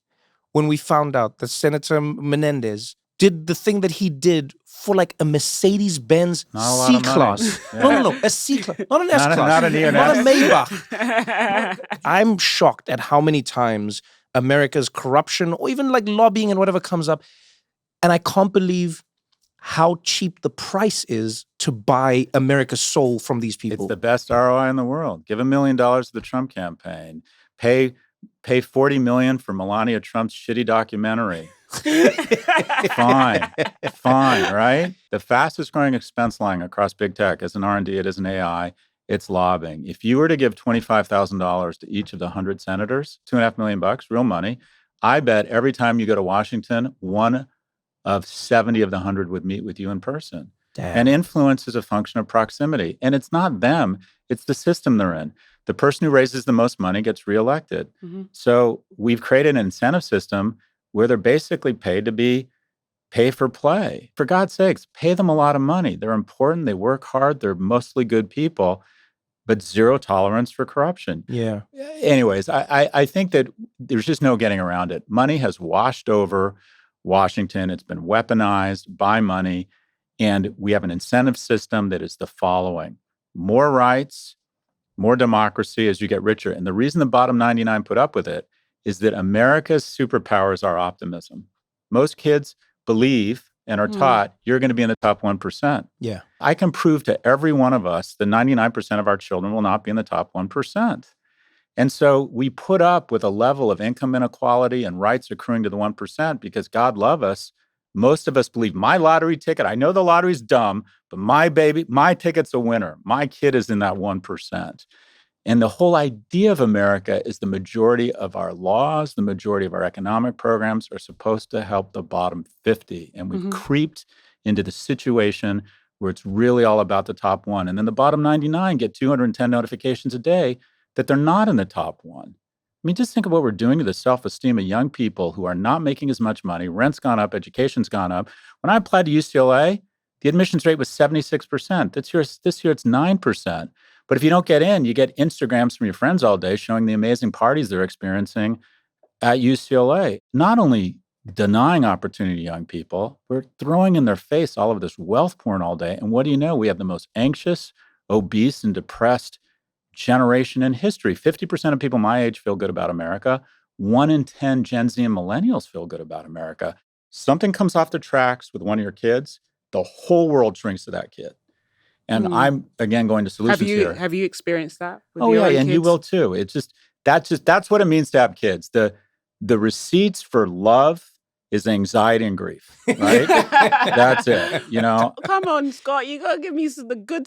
when we found out that Senator Menendez did the thing that he did for a Mercedes-Benz C-Class. No, a C-Class. Not an S-Class. Not an ENS. Not a Maybach. I'm shocked at how many times America's corruption or even lobbying and whatever comes up. And I can't believe how cheap the price is to buy America's soul from these people. It's the best ROI in the world. Give $1 million to the Trump campaign. Pay $40 million for Melania Trump's shitty documentary. Fine, right? The fastest growing expense line across big tech is an R&D, it is an AI, it's lobbying. If you were to give $25,000 to each of the 100 senators, $2.5 million, real money, I bet every time you go to Washington, one of 70 of the 100 would meet with you in person. Damn. And influence is a function of proximity. And it's not them, it's the system they're in. The person who raises the most money gets reelected. So we've created an incentive system where they're basically paid to pay for play. For God's sakes, pay them a lot of money. They're important, they work hard, they're mostly good people, but zero tolerance for corruption. Yeah. Anyways, I think that there's just no getting around it. Money has washed over Washington. It's been weaponized by money. And we have an incentive system that is the following: more rights, more democracy as you get richer. And the reason the bottom 99 put up with it is that America's superpower is our optimism. Most kids believe and are taught you're going to be in the top 1%. Yeah. I can prove to every one of us that 99% of our children will not be in the top 1%. And so we put up with a level of income inequality and rights accruing to the 1% because God love us. Most of us believe my lottery ticket, I know the lottery's dumb, but my ticket's a winner. My kid is in that 1%. And the whole idea of America is the majority of our laws, the majority of our economic programs are supposed to help the bottom 50. And we've creeped into the situation where it's really all about the top 1. And then the bottom 99 get 210 notifications a day that they're not in the top 1. I mean, just think of what we're doing to the self-esteem of young people who are not making as much money. Rent's gone up, education's gone up. When I applied to UCLA, the admissions rate was 76%. This year it's 9%. But if you don't get in, you get Instagrams from your friends all day showing the amazing parties they're experiencing at UCLA. Not only denying opportunity to young people, we're throwing in their face all of this wealth porn all day. And what do you know? We have the most anxious, obese, and depressed generation in history. 50% of people my age feel good about America. 1 in 10 Gen Z and millennials feel good about America. Something comes off the tracks with one of your kids, the whole world shrinks to that kid. And I'm, again, going to solutions here. Have you experienced that with your own and kids? You will too. That's what it means to have kids. The receipts for love is anxiety and grief, right? That's it, Come on, Scott, you gotta give me good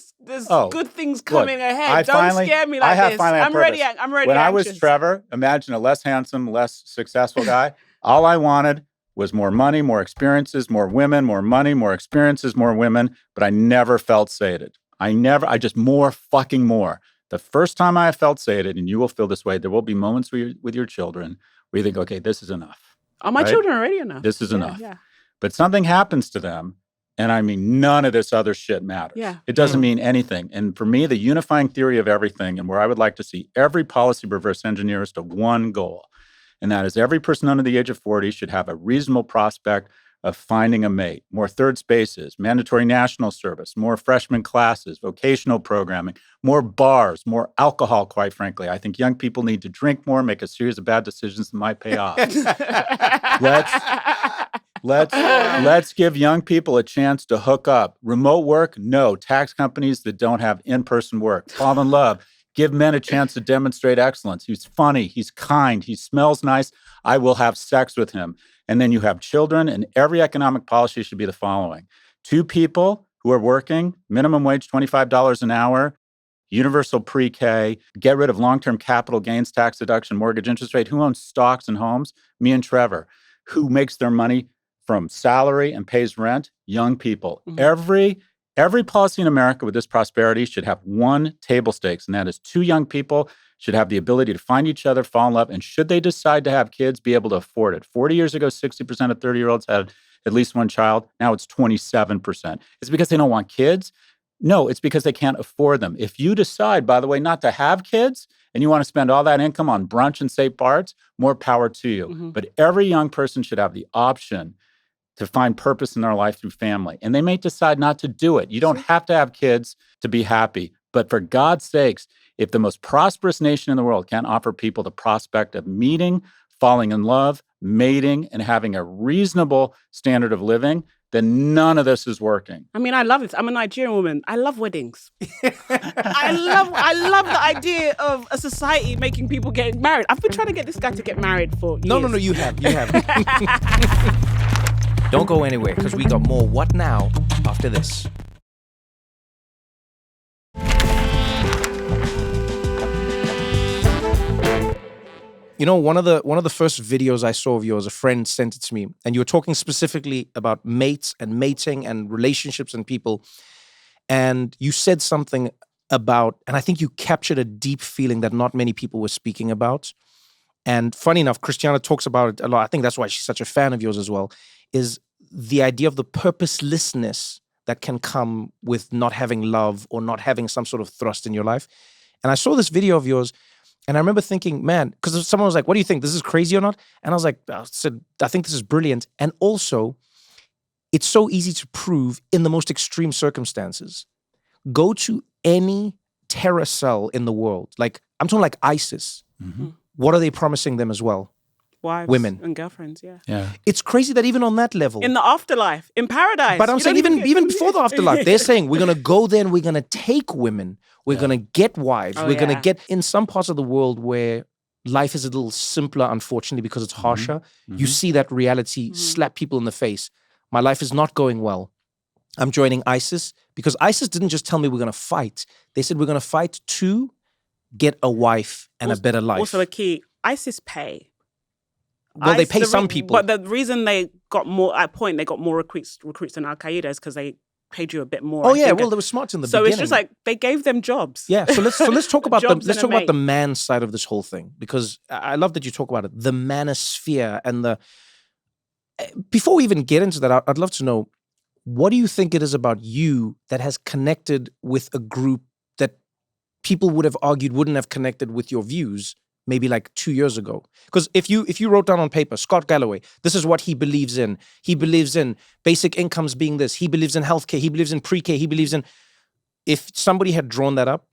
things coming ahead. Don't scare me like this. I'm ready. I'm ready. When I was Trevor, imagine a less handsome, less successful guy. All I wanted was more money, more experiences, more women, more money, more experiences, more women, but I never felt sated. I just more fucking more. The first time I felt sated, and you will feel this way, there will be moments with your children where you think, okay, this is enough. Are my children already enough? This is enough. Yeah. But something happens to them, and I mean, none of this other shit matters. Yeah. It doesn't mean anything. And for me, the unifying theory of everything, and where I would like to see every policy reverse engineer, is to one goal. And that is every person under the age of 40 should have a reasonable prospect of finding a mate, more third spaces, mandatory national service, more freshman classes, vocational programming, more bars, more alcohol, quite frankly. I think young people need to drink more, make a series of bad decisions that might pay off. Let's give young people a chance to hook up. Remote work? No. Tax companies that don't have in-person work. Fall in love. Give men a chance to demonstrate excellence. He's funny. He's kind. He smells nice. I will have sex with him. And then you have children, and every economic policy should be the following. 2 people who are working, minimum wage $25 an hour, universal pre-K, get rid of long-term capital gains tax deduction, mortgage interest rate. Who owns stocks and homes? Me and Trevor. Who makes their money from salary and pays rent? Young people. Mm-hmm. Every policy in America with this prosperity should have one table stakes, and that is 2 young people should have the ability to find each other, fall in love, and should they decide to have kids, be able to afford it. 40 years ago, 60% of 30-year-olds had at least one child. Now it's 27%. It's because they don't want kids? No, it's because they can't afford them. If you decide, by the way, not to have kids, and you want to spend all that income on brunch and St. Bart's, more power to you. Mm-hmm. But every young person should have the option to find purpose in their life through family. And they may decide not to do it. You don't have to have kids to be happy. But for God's sakes, if the most prosperous nation in the world can't offer people the prospect of meeting, falling in love, mating, and having a reasonable standard of living, then none of this is working. I mean, I love it. I'm a Nigerian woman. I love weddings. I love the idea of a society making people get married. I've been trying to get this guy to get married for years. No, you have. Don't go anywhere, because we got more What Now after this. One of the first videos I saw of yours, a friend sent it to me, and you were talking specifically about mates and mating and relationships and people. And you said something about, and I think you captured a deep feeling that not many people were speaking about. And funny enough, Christiana talks about it a lot. I think that's why she's such a fan of yours as well, is the idea of the purposelessness that can come with not having love or not having some sort of thrust in your life. And I saw this video of yours, and I remember thinking, man, because someone was like, what do you think? This is crazy or not? And I was like, I think this is brilliant. And also, it's so easy to prove in the most extreme circumstances. Go to any terror cell in the world. Like, I'm talking like ISIS. Mm-hmm. What are they promising them as well? Wives, women, and girlfriends. Yeah. It's crazy that even on that level, in the afterlife, in paradise. But I'm saying even before the afterlife, they're saying we're gonna go there and we're gonna take women, we're gonna get wives, we're gonna get in some parts of the world where life is a little simpler, unfortunately, because it's harsher. Mm-hmm. You see that reality slap people in the face. My life is not going well. I'm joining ISIS because ISIS didn't just tell me we're gonna fight. They said we're gonna fight to get a wife and a better life. Also a key, ISIS pay. Well, they pay some people. But the reason they got more, at point, they got more recruits than Al-Qaeda is because they paid you a bit more. Oh, yeah. Well, they were smart in the beginning. So it's just like they gave them jobs. Yeah. So let's talk about the man side of this whole thing, because I love that you talk about it. The manosphere and the... Before we even get into that, I'd love to know, what do you think it is about you that has connected with a group that people would have argued wouldn't have connected with your views maybe like 2 years ago? Because if you wrote down on paper, Scott Galloway, this is what he believes in. He believes in basic incomes being this. He believes in healthcare. He believes in pre-K. He believes in... If somebody had drawn that up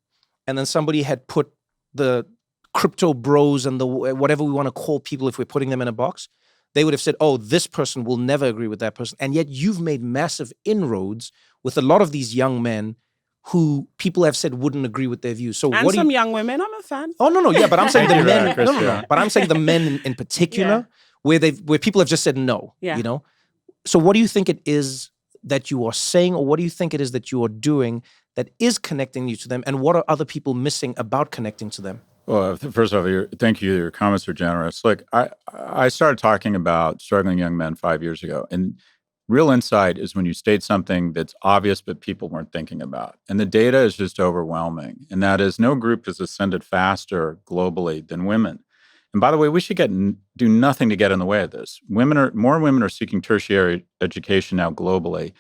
and then somebody had put the crypto bros and the whatever we want to call people if we're putting them in a box, they would have said, oh, this person will never agree with that person. And yet you've made massive inroads with a lot of these young men who people have said wouldn't agree with their views. So and some young women, I'm a fan. Oh, no, yeah, but I'm saying the men. No. But I'm saying the men in particular, where people have just said no, you know? So what do you think it is that you are saying, or what do you think it is that you are doing that is connecting you to them, and what are other people missing about connecting to them? Well, first of all, thank you. Your comments are generous. Look, I started talking about struggling young men 5 years ago, and real insight is when you state something that's obvious but people weren't thinking about. And the data is just overwhelming, and that is no group has ascended faster globally than women. And by the way, we should do nothing to get in the way of this. More women are seeking tertiary education now globally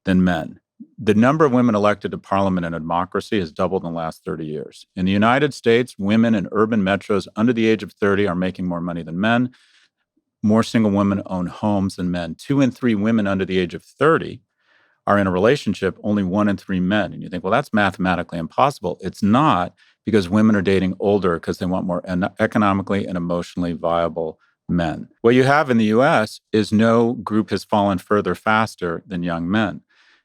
than men. The number of women elected to parliament in a democracy has doubled in the last 30 years. In the United States, women in urban metros under the age of 30 are making more money than men. More single women own homes than men. 2 in 3 women under the age of 30 are in a relationship, only 1 in 3 men. And you think, well, that's mathematically impossible. It's not, because women are dating older because they want more economically and emotionally viable men. What you have in the U.S. is no group has fallen further faster than young men.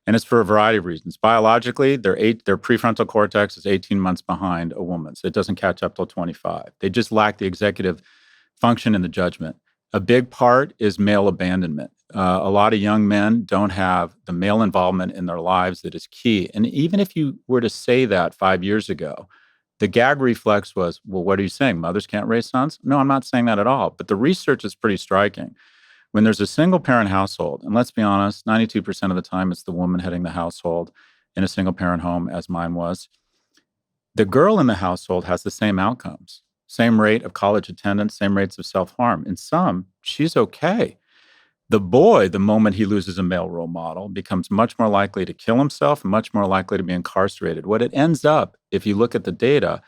And it's for a variety of reasons. Biologically, their prefrontal cortex is 18 months behind a woman's. It doesn't catch up till 25. They just lack the executive function and the judgment. A big part is male abandonment. A lot of young men don't have the male involvement in their lives that is key. And even if you were to say that 5 years ago, the gag reflex was, well, what are you saying? Mothers can't raise sons? No, I'm not saying that at all. But the research is pretty striking. When there's a single-parent household, and let's be honest, 92% of the time it's the woman heading the household in a single-parent home, as mine was, the girl in the household has the same outcomes, same rate of college attendance, same rates of self-harm. In some, she's okay. The boy, the moment he loses a male role model, becomes much more likely to kill himself, much more likely to be incarcerated. What it ends up, if you look at the data,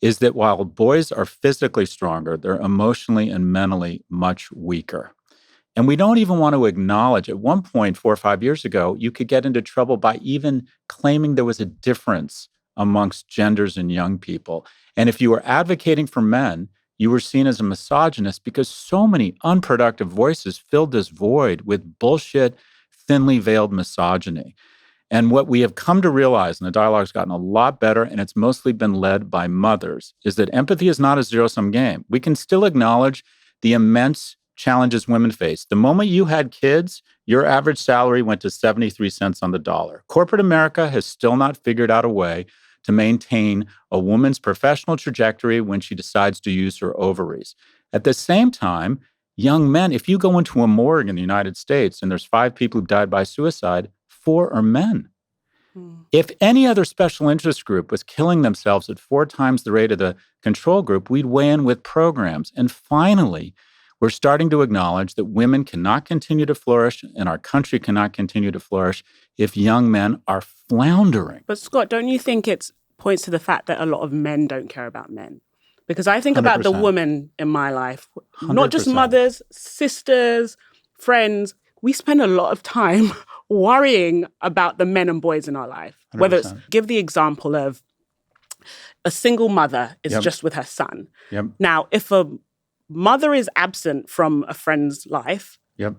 is that while boys are physically stronger, they're emotionally and mentally much weaker. And we don't even want to acknowledge, at one point 4 or 5 years ago, you could get into trouble by even claiming there was a difference amongst genders and young people. And if you were advocating for men, you were seen as a misogynist because so many unproductive voices filled this void with bullshit, thinly veiled misogyny. And what we have come to realize, and the dialogue's gotten a lot better, and it's mostly been led by mothers, is that empathy is not a zero-sum game. We can still acknowledge the immense challenges women face. The moment you had kids, your average salary went to 73 cents on the dollar. Corporate America has still not figured out a way to maintain a woman's professional trajectory when she decides to use her ovaries. At the same time, young men, if you go into a morgue in the United States and there's 5 people who died by suicide, 4 are men. If any other special interest group was killing themselves at 4 times the rate of the control group, we'd weigh in with programs. And finally, we're starting to acknowledge that women cannot continue to flourish and our country cannot continue to flourish if young men are floundering. But Scott, don't you think it points to the fact that a lot of men don't care about men? Because I think 100%. About the women in my life, 100%. Not just mothers, sisters, friends. We spend a lot of time worrying about the men and boys in our life. 100%. Whether it's, give the example of a single mother is just with her son. Now, if a mother is absent from a friend's life,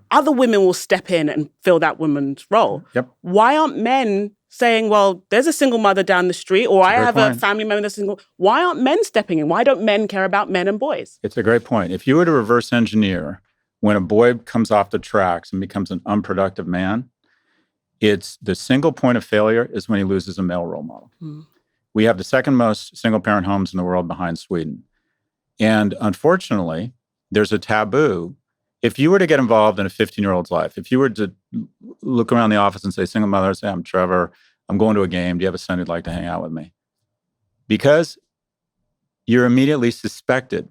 other women will step in and fill that woman's role. Why aren't men saying, well, there's a single mother down the street, or I have a family member that's single. Why aren't men stepping in? Why don't men care about men and boys? It's a great point. If you were to reverse engineer when a boy comes off the tracks and becomes an unproductive man, it's the single point of failure is when he loses a male role model. We have the second most single-parent homes in the world behind Sweden. And unfortunately, there's a taboo. If you were to get involved in a 15-year-old's life, if you were to look around the office and say, single mother, say, I'm Trevor, I'm going to a game. Do you have a son who'd like to hang out with me? Because you're immediately suspected.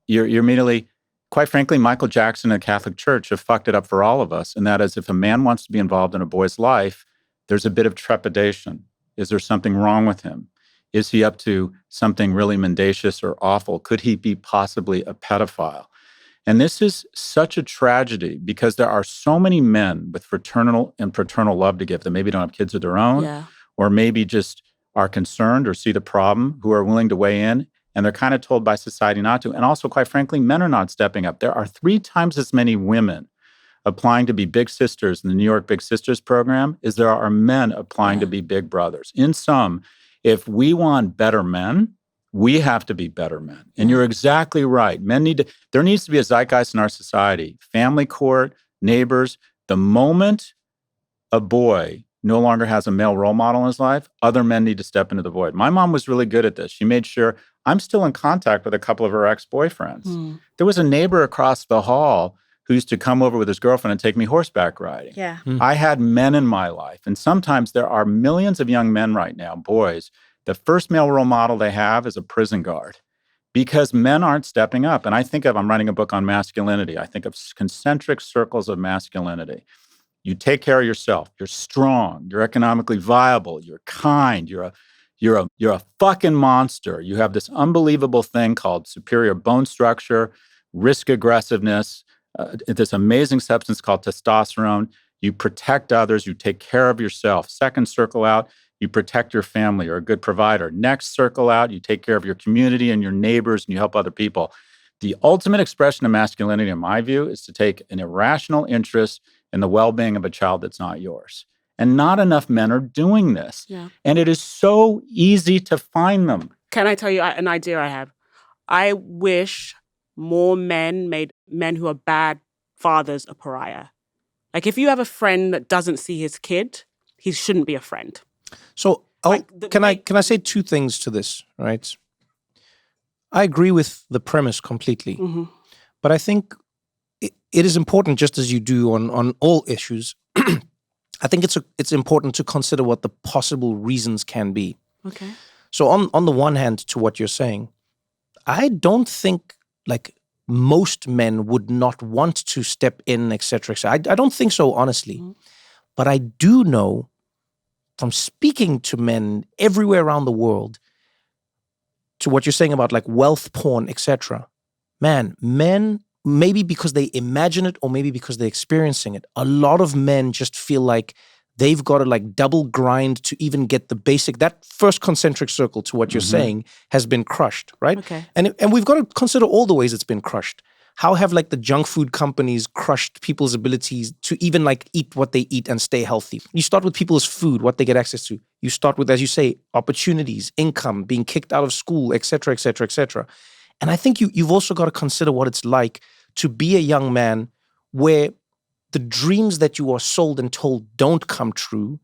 You're immediately, quite frankly, Michael Jackson and the Catholic Church have fucked it up for all of us. And that is, if a man wants to be involved in a boy's life, there's a bit of trepidation. Is there something wrong with him? Is he up to something really mendacious or awful? Could he be possibly a pedophile? And this is such a tragedy because there are so many men with fraternal and paternal love to give that maybe don't have kids of their own, or maybe just are concerned or see the problem, who are willing to weigh in, and they're kind of told by society not to. And also, quite frankly, men are not stepping up. There are 3 times as many women applying to be big sisters in the New York Big Sisters program as there are men applying to be big brothers. In sum, if we want better men, we have to be better men. And you're exactly right. There needs to be a zeitgeist in our society. Family court, neighbors. The moment a boy no longer has a male role model in his life, other men need to step into the void. My mom was really good at this. She made sure I'm still in contact with a couple of her ex-boyfriends. There was a neighbor across the hall who used to come over with his girlfriend and take me horseback riding. Yeah. I had men in my life. And sometimes there are millions of young men right now, boys, the first male role model they have is a prison guard because men aren't stepping up. And I'm writing a book on masculinity. I think of concentric circles of masculinity. You take care of yourself. You're strong. You're economically viable. You're kind. You're a fucking monster. You have this unbelievable thing called superior bone structure, risk aggressiveness, this amazing substance called testosterone. You protect others. You take care of yourself. Second circle out, you protect your family. You're a good provider. Next circle out, you take care of your community and your neighbors, and you help other people. The ultimate expression of masculinity, in my view, is to take an irrational interest in the well-being of a child that's not yours. And not enough men are doing this. Yeah. And it is so easy to find them. Can I tell you an idea I have? I wish more men made men who are bad fathers a pariah. Like, if you have a friend that doesn't see his kid, he shouldn't be a friend. So, can I say 2 things to this, right? I agree with the premise completely. Mm-hmm. But I think it is important, just as you do on all issues, I think it's important to consider what the possible reasons can be. Okay. So on the one hand, to what you're saying, I don't think like most men would not want to step in, etc. I don't think so, honestly. Mm-hmm. But I do know from speaking to men everywhere around the world, to what you're saying about like wealth porn, etc. Man, men, maybe because they imagine it or maybe because they're experiencing it, a lot of men just feel like they've got to like double grind to even get the basic, that first concentric circle to what you're saying has been crushed, right? Okay. And we've got to consider all the ways it's been crushed. How have like the junk food companies crushed people's abilities to even like eat what they eat and stay healthy? You start with people's food, what they get access to. You start with, as you say, opportunities, income, being kicked out of school, etc., etc., etc. And I think you've also got to consider what it's like to be a young man where the dreams that you are sold and told don't come true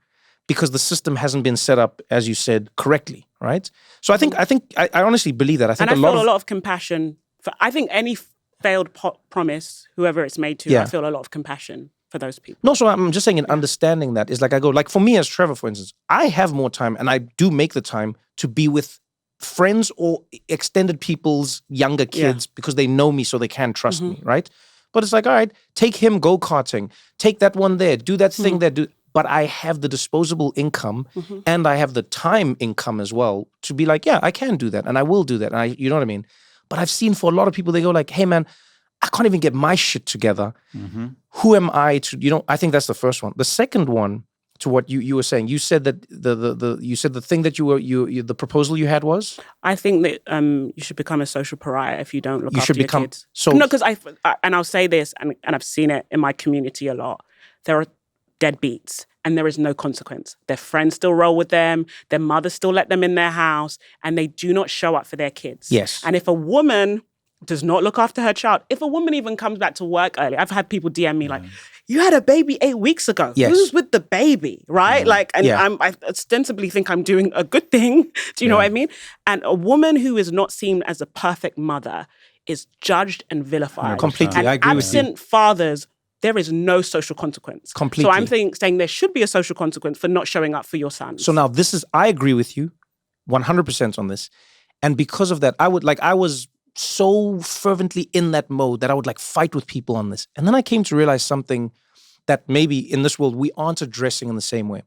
because the system hasn't been set up, as you said, correctly, right? So I honestly believe that. I think and I feel a lot of compassion for. I think any failed promise, whoever it's made to, I feel a lot of compassion for those people. No, so I'm just saying, in understanding that is like I go, like for me as Trevor, for instance, I have more time and I do make the time to be with friends or extended people's younger kids because they know me so they can trust me, right? But it's like, all right, take him go-karting, take that one there, do that thing there, but I have the disposable income and I have the time income as well to be like, yeah, I can do that and I will do that. And you know what I mean? But I've seen for a lot of people, they go like, hey man, I can't even get my shit together. Who am I to, I think that's the first one. The second one, to what you were saying, you said that the thing that the proposal you had was? I think that you should become a social pariah if you don't look after your kids. So no, because and I'll say this, and I've seen it in my community a lot. There are deadbeats, and there is no consequence. Their friends still roll with them. Their mothers still let them in their house, and they do not show up for their kids. Yes. And if a woman does not look after her child, if a woman even comes back to work early, I've had people DM me like, you had a baby 8 weeks ago. Yes. Who's with the baby, right? I ostensibly think I'm doing a good thing. Do you know what I mean? And a woman who is not seen as a perfect mother is judged and vilified. Completely, and I agree with you. Absent fathers, there is no social consequence. Completely. So I'm saying there should be a social consequence for not showing up for your sons. So now I agree with you 100% on this. And because of that, I was so fervently in that mode that I would like fight with people on this. And then I came to realize something that maybe in this world we aren't addressing in the same way.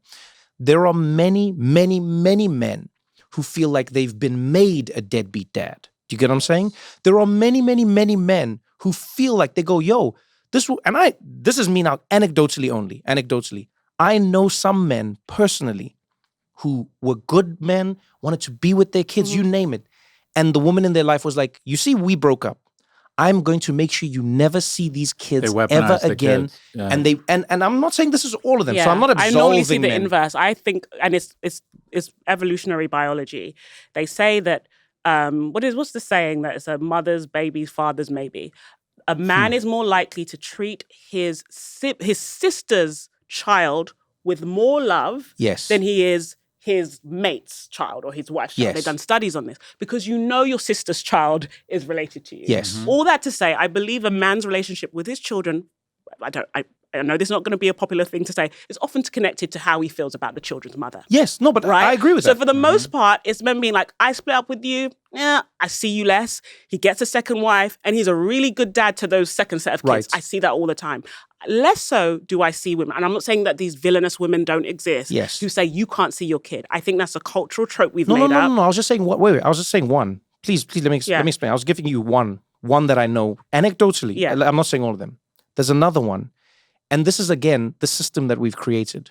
There are many, many, many men who feel like they've been made a deadbeat dad. Do you get what I'm saying? There are many, many, many men who feel like they go, yo, this is me now, anecdotally only. I know some men personally who were good men, wanted to be with their kids, you name it. And the woman in their life was like, you see, we broke up. I'm going to make sure you never see these kids ever again. Kids. Yeah. And I'm not saying this is all of them. So I'm not absolving I normally see the men. inverse. I think, and it's evolutionary biology. They say that what's the saying that it's a mother's baby, father's maybe. A man is more likely to treat his sister's child with more love than he is his mate's child or his wife's child. Yes. They've done studies on this because you know your sister's child is related to you. Yes. All that to say, I believe a man's relationship with his children, I know this is not going to be a popular thing to say, is often connected to how he feels about the children's mother. Yes, no, but right? I agree with that. that. So for the most part, it's men being like, I split up with you, I see you less. He gets a second wife, and he's a really good dad to those second set of kids. Right. I see that all the time. Less so do I see women, and I'm not saying that these villainous women don't exist, who say you can't see your kid. I think that's a cultural trope we've made up. No, I was just saying, wait, I was just saying one. Please, let me explain. I was giving you one that I know anecdotally. Yeah. I'm not saying all of them. There's another one. And this is, again, the system that we've created.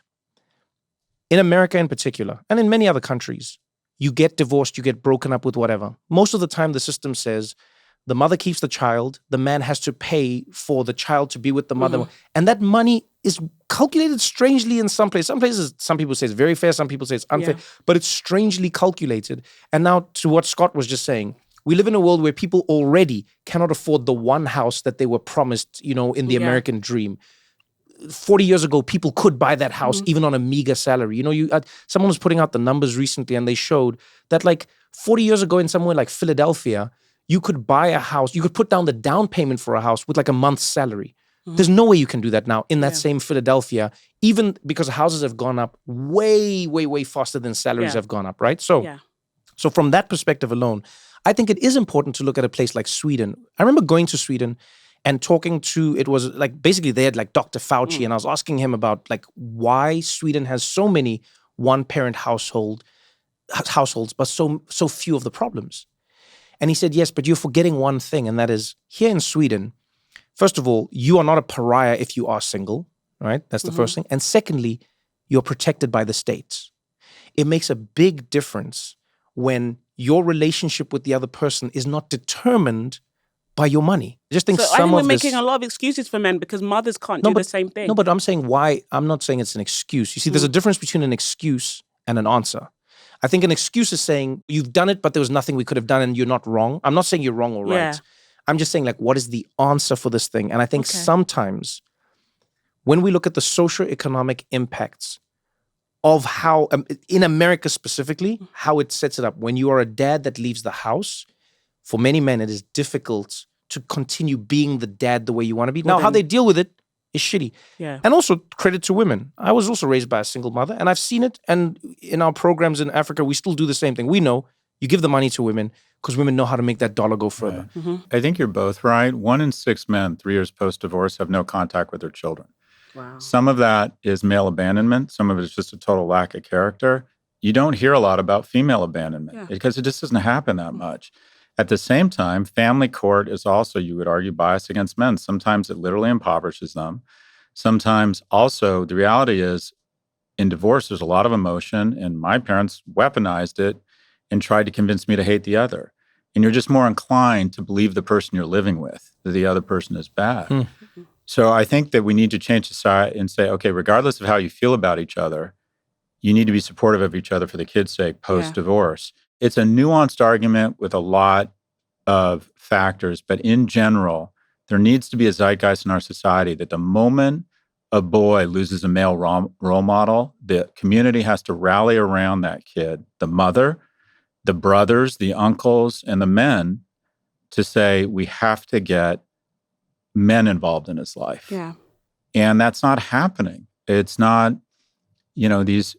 In America in particular, and in many other countries, you get divorced, you get broken up with whatever. Most of the time, the system says the mother keeps the child, the man has to pay for the child to be with the mother. And that money is calculated strangely in some places. Some people say it's very fair, some people say it's unfair, but it's strangely calculated. And now to what Scott was just saying, we live in a world where people already cannot afford the one house that they were promised, in the American dream. 40 years ago, people could buy that house even on a meager salary. Someone was putting out the numbers recently, and they showed that 40 years ago in somewhere like Philadelphia, you could buy a house, you could put down the down payment for a house with a month's salary. There's no way you can do that now in that same Philadelphia, even because houses have gone up way, way, way faster than salaries have gone up, right? So from that perspective alone, I think it is important to look at a place like Sweden. I remember going to Sweden and talking to, it was basically they had Dr. Fauci, and I was asking him about why Sweden has so many one-parent households, but so few of the problems. And he said, yes, but you're forgetting one thing, and that is here in Sweden, first of all, you are not a pariah if you are single, right? That's the first thing. And secondly, you're protected by the states. It makes a big difference when your relationship with the other person is not determined by your money. I think we're making a lot of excuses for men because mothers can't do the same thing. No, but I'm saying why. I'm not saying it's an excuse. You see, there's a difference between an excuse and an answer. I think an excuse is saying, you've done it, but there was nothing we could have done and you're not wrong. I'm not saying you're wrong or right. I'm just saying, what is the answer for this thing? And I think sometimes when we look at the socioeconomic impacts of how, in America specifically, how it sets it up. When you are a dad that leaves the house, for many men, it is difficult to continue being the dad the way you want to be. Now, how they deal with it is shitty. Yeah. And also, credit to women. I was also raised by a single mother, and I've seen it. And in our programs in Africa, we still do the same thing. We know you give the money to women because women know how to make that dollar go further. Right. I think you're both right. 1 in 6 men, 3 years post-divorce, have no contact with their children. Wow. Some of that is male abandonment. Some of it is just a total lack of character. You don't hear a lot about female abandonment because it just doesn't happen that much. At the same time, family court is also, you would argue, biased against men. Sometimes it literally impoverishes them. Sometimes also the reality is in divorce, there's a lot of emotion, and my parents weaponized it and tried to convince me to hate the other. And you're just more inclined to believe the person you're living with, that the other person is bad. So I think that we need to change society and say, okay, regardless of how you feel about each other, you need to be supportive of each other for the kids' sake post-divorce. It's a nuanced argument with a lot of factors, but in general, there needs to be a zeitgeist in our society that the moment a boy loses a male role model, the community has to rally around that kid, the mother, the brothers, the uncles, and the men to say, we have to get men involved in his life. Yeah. And that's not happening. It's not, these,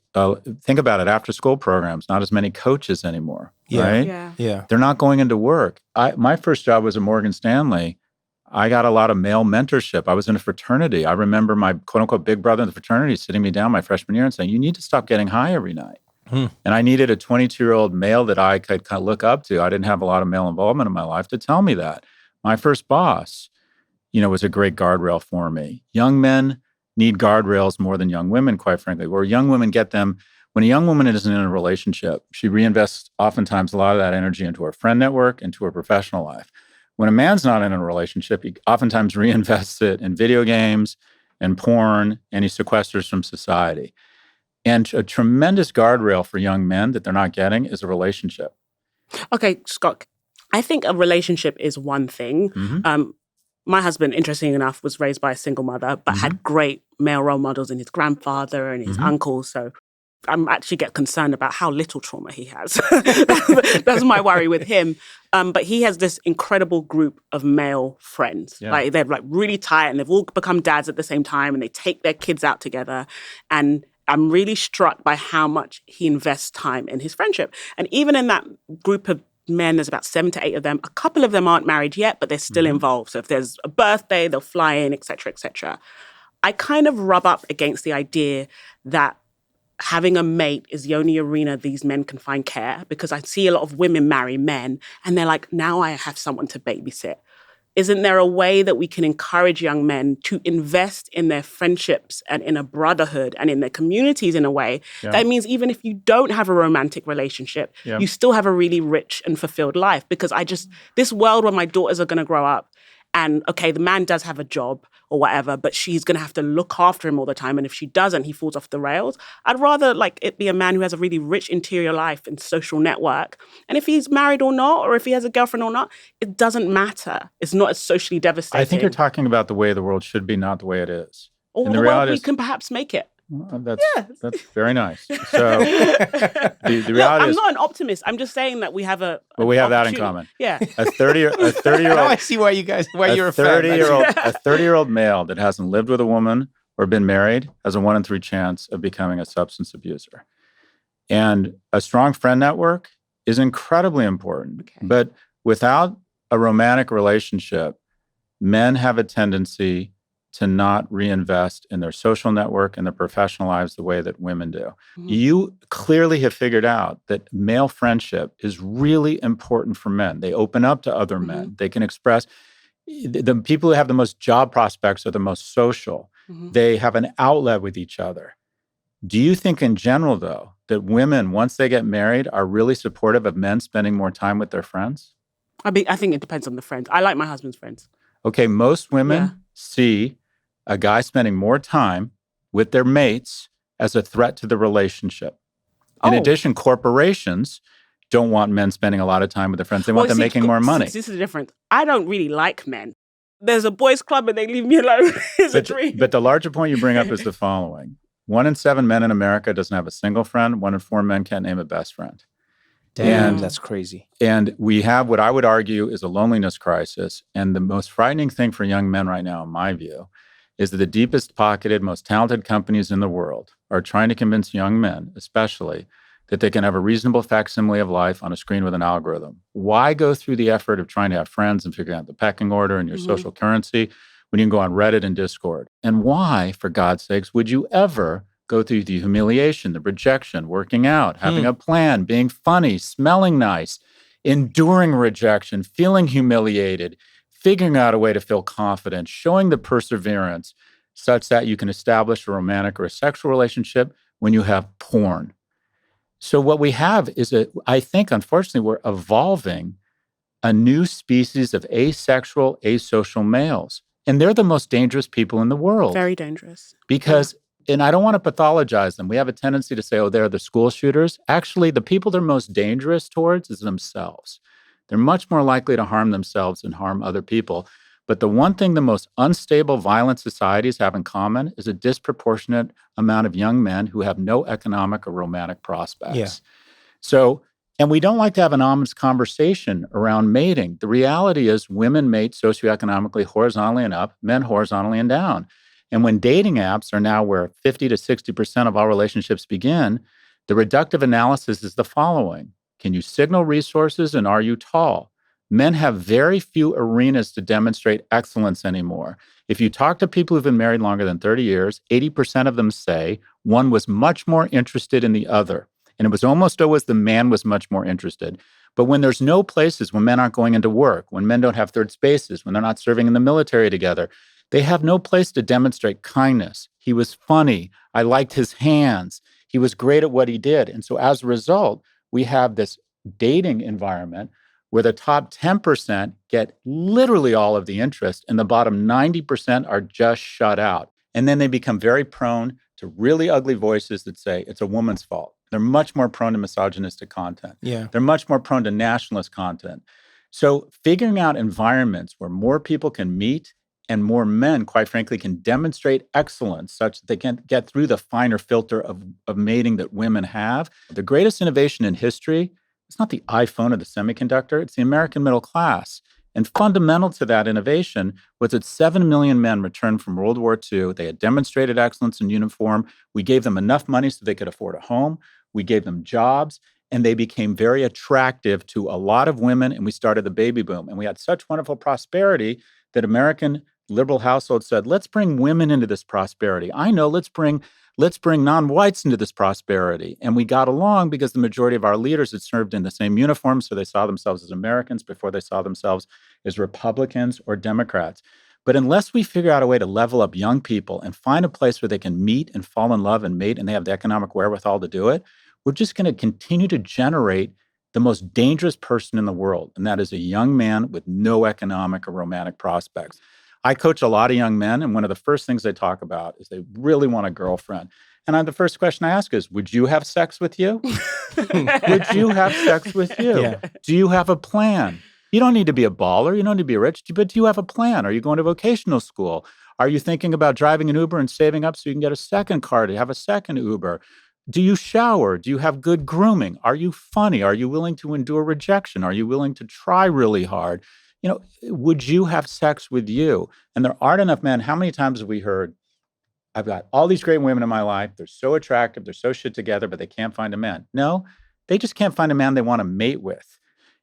think about it, after school programs, not as many coaches anymore, right? Yeah. They're not going into work. My first job was at Morgan Stanley. I got a lot of male mentorship. I was in a fraternity. I remember my quote unquote big brother in the fraternity sitting me down my freshman year and saying, you need to stop getting high every night. And I needed a 22-year-old male that I could kind of look up to. I didn't have a lot of male involvement in my life to tell me that. My first boss, was a great guardrail for me. Young men need guardrails more than young women, quite frankly, where young women get them When a young woman isn't in a relationship, she reinvests oftentimes a lot of that energy into her friend network, into her professional life. When a man's not in a relationship, he oftentimes reinvests it in video games and porn, and he sequesters from society. And a tremendous guardrail for young men that they're not getting is a relationship. Okay, Scott, I think a relationship is one thing. My husband, interesting enough, was raised by a single mother, but had great male role models in his grandfather and his uncle. So I'm actually get concerned about how little trauma he has. That's my worry with him. But he has this incredible group of male friends. Yeah. Like they're like really tight and they've all become dads at the same time and they take their kids out together. And I'm really struck by how much he invests time in his friendship. And even in that group of men, there's about 7 to 8 of them. A couple of them aren't married yet, but they're still involved. So if there's a birthday, they'll fly in, et cetera, et cetera. I kind of rub up against the idea that having a mate is the only arena these men can find care, because I see a lot of women marry men and they're like, now I have someone to babysit. Isn't there a way that we can encourage young men to invest in their friendships and in a brotherhood and in their communities in a way that means even if you don't have a romantic relationship, you still have a really rich and fulfilled life? Because this world where my daughters are going to grow up and, okay, the man does have a job or whatever, but she's going to have to look after him all the time. And if she doesn't, he falls off the rails. I'd rather it be a man who has a really rich interior life and social network. And if he's married or not, or if he has a girlfriend or not, it doesn't matter. It's not as socially devastating. I think you're talking about the way the world should be, not the way it is. Or and the reality we can perhaps make it. Well, that's very nice. So the reality I'm is, not an optimist. I'm just saying that we have we have that in common. Yeah. A 30-year-old. Now I see why you're a 30-year-old male that hasn't lived with a woman or been married has a 1 in 3 chance of becoming a substance abuser. And a strong friend network is incredibly important. Okay. But without a romantic relationship, men have a tendency to not reinvest in their social network and their professional lives the way that women do. You clearly have figured out that male friendship is really important for men. They open up to other men. They can express. The people who have the most job prospects are the most social. They have an outlet with each other. Do you think in general, though, that women, once they get married, are really supportive of men spending more time with their friends? I think it depends on the friends. I like my husband's friends. Okay, most women see a guy spending more time with their mates as a threat to the relationship. In addition, corporations don't want men spending a lot of time with their friends. They want them making more money. This is the difference. I don't really like men. There's a boys' club and they leave me alone. It's a dream. But the larger point you bring up is the following. 1 in 7 men in America doesn't have a single friend. 1 in 4 men can't name a best friend. Damn, that's crazy. And we have what I would argue is a loneliness crisis. And the most frightening thing for young men right now, in my view, is that the deepest pocketed, most talented companies in the world are trying to convince young men, especially, that they can have a reasonable facsimile of life on a screen with an algorithm. Why go through the effort of trying to have friends and figuring out the pecking order and your social currency when you can go on Reddit and Discord? And why, for God's sakes, would you ever go through the humiliation, the rejection, working out, having a plan, being funny, smelling nice, enduring rejection, feeling humiliated, figuring out a way to feel confident, showing the perseverance such that you can establish a romantic or a sexual relationship when you have porn? So what we have is I think, unfortunately, we're evolving a new species of asexual, asocial males. And they're the most dangerous people in the world. Very dangerous. Because, and I don't want to pathologize them. We have a tendency to say, they're the school shooters. Actually, the people they're most dangerous towards is themselves. They're much more likely to harm themselves and harm other people. But the one thing the most unstable, violent societies have in common is a disproportionate amount of young men who have no economic or romantic prospects. Yeah. So, and we don't like to have an honest conversation around mating. The reality is women mate socioeconomically horizontally and up, men horizontally and down. And when dating apps are now where 50 to 60% of all relationships begin, the reductive analysis is the following. Can you signal resources and are you tall? Men have very few arenas to demonstrate excellence anymore. If you talk to people who've been married longer than 30 years, 80% of them say one was much more interested in the other. And it was almost always the man was much more interested. But when there's no places, when men aren't going into work, when men don't have third spaces, when they're not serving in the military together, they have no place to demonstrate kindness. He was funny. I liked his hands. He was great at what he did. And so as a result, we have this dating environment where the top 10% get literally all of the interest and the bottom 90% are just shut out. And then they become very prone to really ugly voices that say it's a woman's fault. They're much more prone to misogynistic content. Yeah. They're much more prone to nationalist content. So figuring out environments where more people can meet and more men, quite frankly, can demonstrate excellence such that they can get through the finer filter of mating that women have. The greatest innovation in history, it's not the iPhone or the semiconductor, it's the American middle class. And fundamental to that innovation was that 7 million men returned from World War II. They had demonstrated excellence in uniform. We gave them enough money so they could afford a home. We gave them jobs. And they became very attractive to a lot of women, and we started the baby boom. And we had such wonderful prosperity that American liberal households said, let's bring women into this prosperity. I know, let's bring non-whites into this prosperity. And we got along because the majority of our leaders had served in the same uniform, so they saw themselves as Americans before they saw themselves as Republicans or Democrats. But unless we figure out a way to level up young people and find a place where they can meet and fall in love and mate, and they have the economic wherewithal to do it, we're just going to continue to generate the most dangerous person in the world, and that is a young man with no economic or romantic prospects. I coach a lot of young men, and one of the first things they talk about is they really want a girlfriend. And the first question I ask is, would you have sex with you? Would you have sex with you? Yeah. Do you have a plan? You don't need to be a baller. You don't need to be rich, but do you have a plan? Are you going to vocational school? Are you thinking about driving an Uber and saving up so you can get a second car to have a second Uber? Do you shower? Do you have good grooming? Are you funny? Are you willing to endure rejection? Are you willing to try really hard? Would you have sex with you? And there aren't enough men. How many times have we heard, I've got all these great women in my life. They're so attractive. They're so shit together, but they can't find a man. No, they just can't find a man they want to mate with.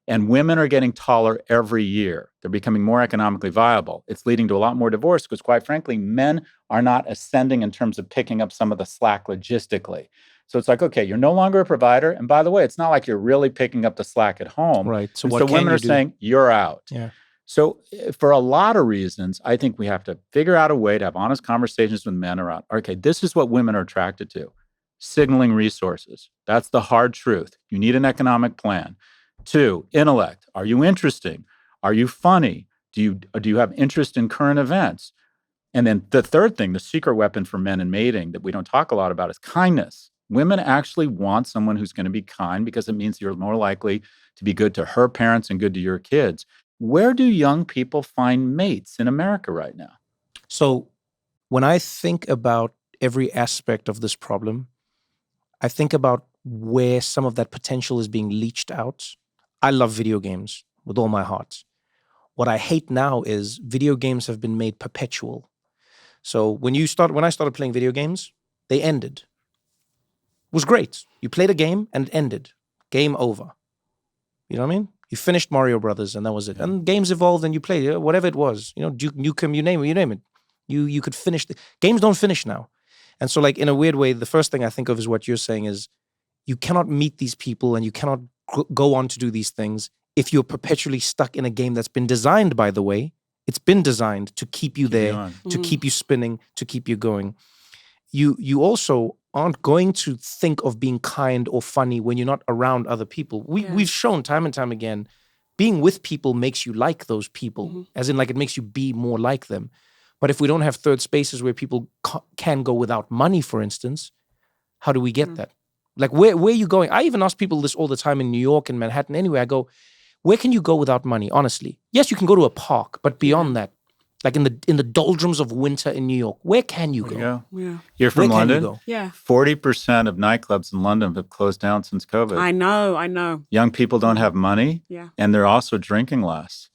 And women are getting taller every year. They're becoming more economically viable. It's leading to a lot more divorce because, quite frankly, men are not ascending in terms of picking up some of the slack logistically. So it's like, okay, you're no longer a provider. And by the way, it's not like you're really picking up the slack at home. Right. So women are saying, you're out. Yeah. So for a lot of reasons, I think we have to figure out a way to have honest conversations with men around, okay, this is what women are attracted to. Signaling resources. That's the hard truth. You need an economic plan. 2, intellect. Are you interesting? Are you funny? Do you have interest in current events? And then the third thing, the secret weapon for men in mating that we don't talk a lot about is kindness. Women actually want someone who's going to be kind because it means you're more likely to be good to her parents and good to your kids. Where do young people find mates in America right now? So when I think about every aspect of this problem, I think about where some of that potential is being leached out. I love video games with all my heart. What I hate now is video games have been made perpetual. So when I started playing video games, they ended. It was great. You played a game and it ended. Game over. You know what I mean? You finished Mario Brothers and that was it. And games evolved and you played whatever it was. Duke Nukem, you name it. You could finish. Games don't finish now. And so like in a weird way, the first thing I think of is what you're saying is you cannot meet these people and you cannot go on to do these things if you're perpetually stuck in a game that's been designed, by the way. It's been designed to keep you there, to keep you spinning, to keep you going. You also aren't going to think of being kind or funny when you're not around other people. We've shown time and time again, being with people makes you like those people, as in like it makes you be more like them. But if we don't have third spaces where people can go without money, for instance, how do we get that? Like where are you going? I even ask people this all the time in New York and Manhattan. Anyway, I go, where can you go without money? Honestly, yes, you can go to a park, but beyond that, like in the doldrums of winter in New York, where can you go? Yeah. You're from Where can London? you go? Yeah. 40% of nightclubs in London have closed down since COVID. I know. Young people don't have money, and they're also drinking less.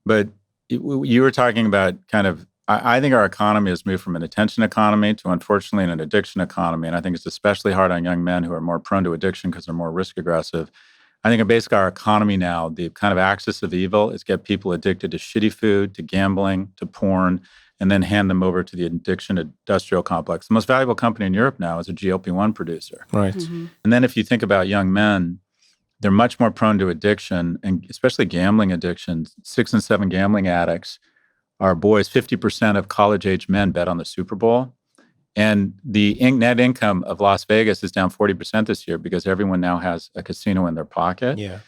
But you were talking about kind of, I think our economy has moved from an attention economy to, unfortunately, an addiction economy. And I think it's especially hard on young men who are more prone to addiction because they're more risk aggressive. I think basically our economy now, the kind of axis of evil is get people addicted to shitty food, to gambling, to porn, and then hand them over to the addiction industrial complex. The most valuable company in Europe now is a GLP-1 producer. Right. And then if you think about young men, they're much more prone to addiction, and especially gambling addiction. 6 and 7 gambling addicts are boys. 50% of college-age men bet on the Super Bowl. And the net income of Las Vegas is down 40% this year because everyone now has a casino in their pocket. Yeah.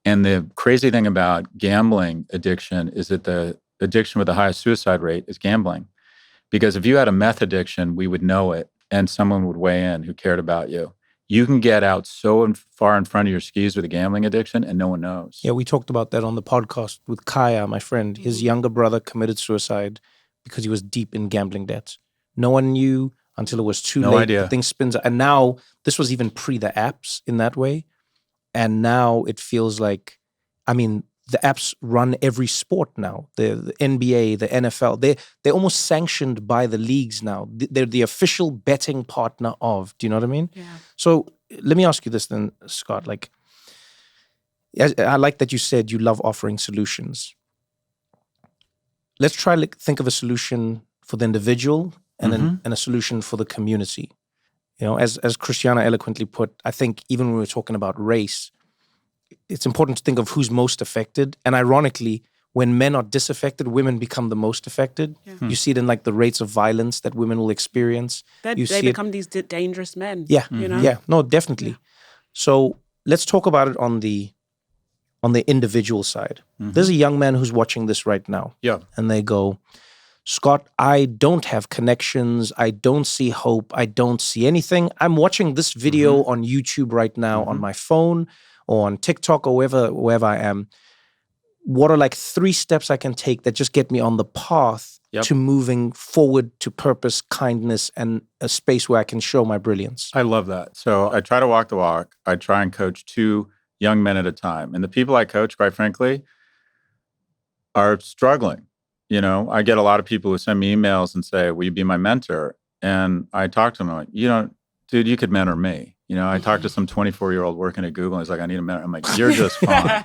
And the crazy thing about gambling addiction is that the addiction with the highest suicide rate is gambling. Because if you had a meth addiction, we would know it and someone would weigh in who cared about you. You can get out so far in front of your skis with a gambling addiction and no one knows. Yeah, we talked about that on the podcast with Kaya, my friend. His younger brother committed suicide because he was deep in gambling debts. No one knew until it was too late. Idea. The thing spins. And now, this was even pre the apps in that way. And now it feels like, the apps run every sport now. The NBA, the NFL, they're almost sanctioned by the leagues now. They're the official betting partner of. Do you know what I mean? Yeah. So let me ask you this then, Scott. Like, I like that you said you love offering solutions. Let's try to think of a solution for the individual and a solution for the community. You know, as Christiana eloquently put, I think even when we're talking about race, it's important to think of who's most affected. And ironically, when men are disaffected, women become the most affected. Yeah. You see it in like the rates of violence that women will experience. They become these dangerous men. Yeah, you know? Yeah, no, definitely. Yeah. So let's talk about it on the individual side. There's a young man who's watching this right now. Yeah. And they go, Scott, I don't have connections. I don't see hope. I don't see anything. I'm watching this video on YouTube right now on my phone or on TikTok or wherever I am. What are like 3 steps I can take that just get me on the path to moving forward to purpose, kindness, and a space where I can show my brilliance? I love that. So I try to walk the walk. I try and coach 2 young men at a time. And the people I coach, quite frankly, are struggling. You know, I get a lot of people who send me emails and say, will you be my mentor? And I talk to them like, dude, you could mentor me. You know, I talked to some 24-year-old working at Google. And he's like, I need a mentor. I'm like, you're just fine.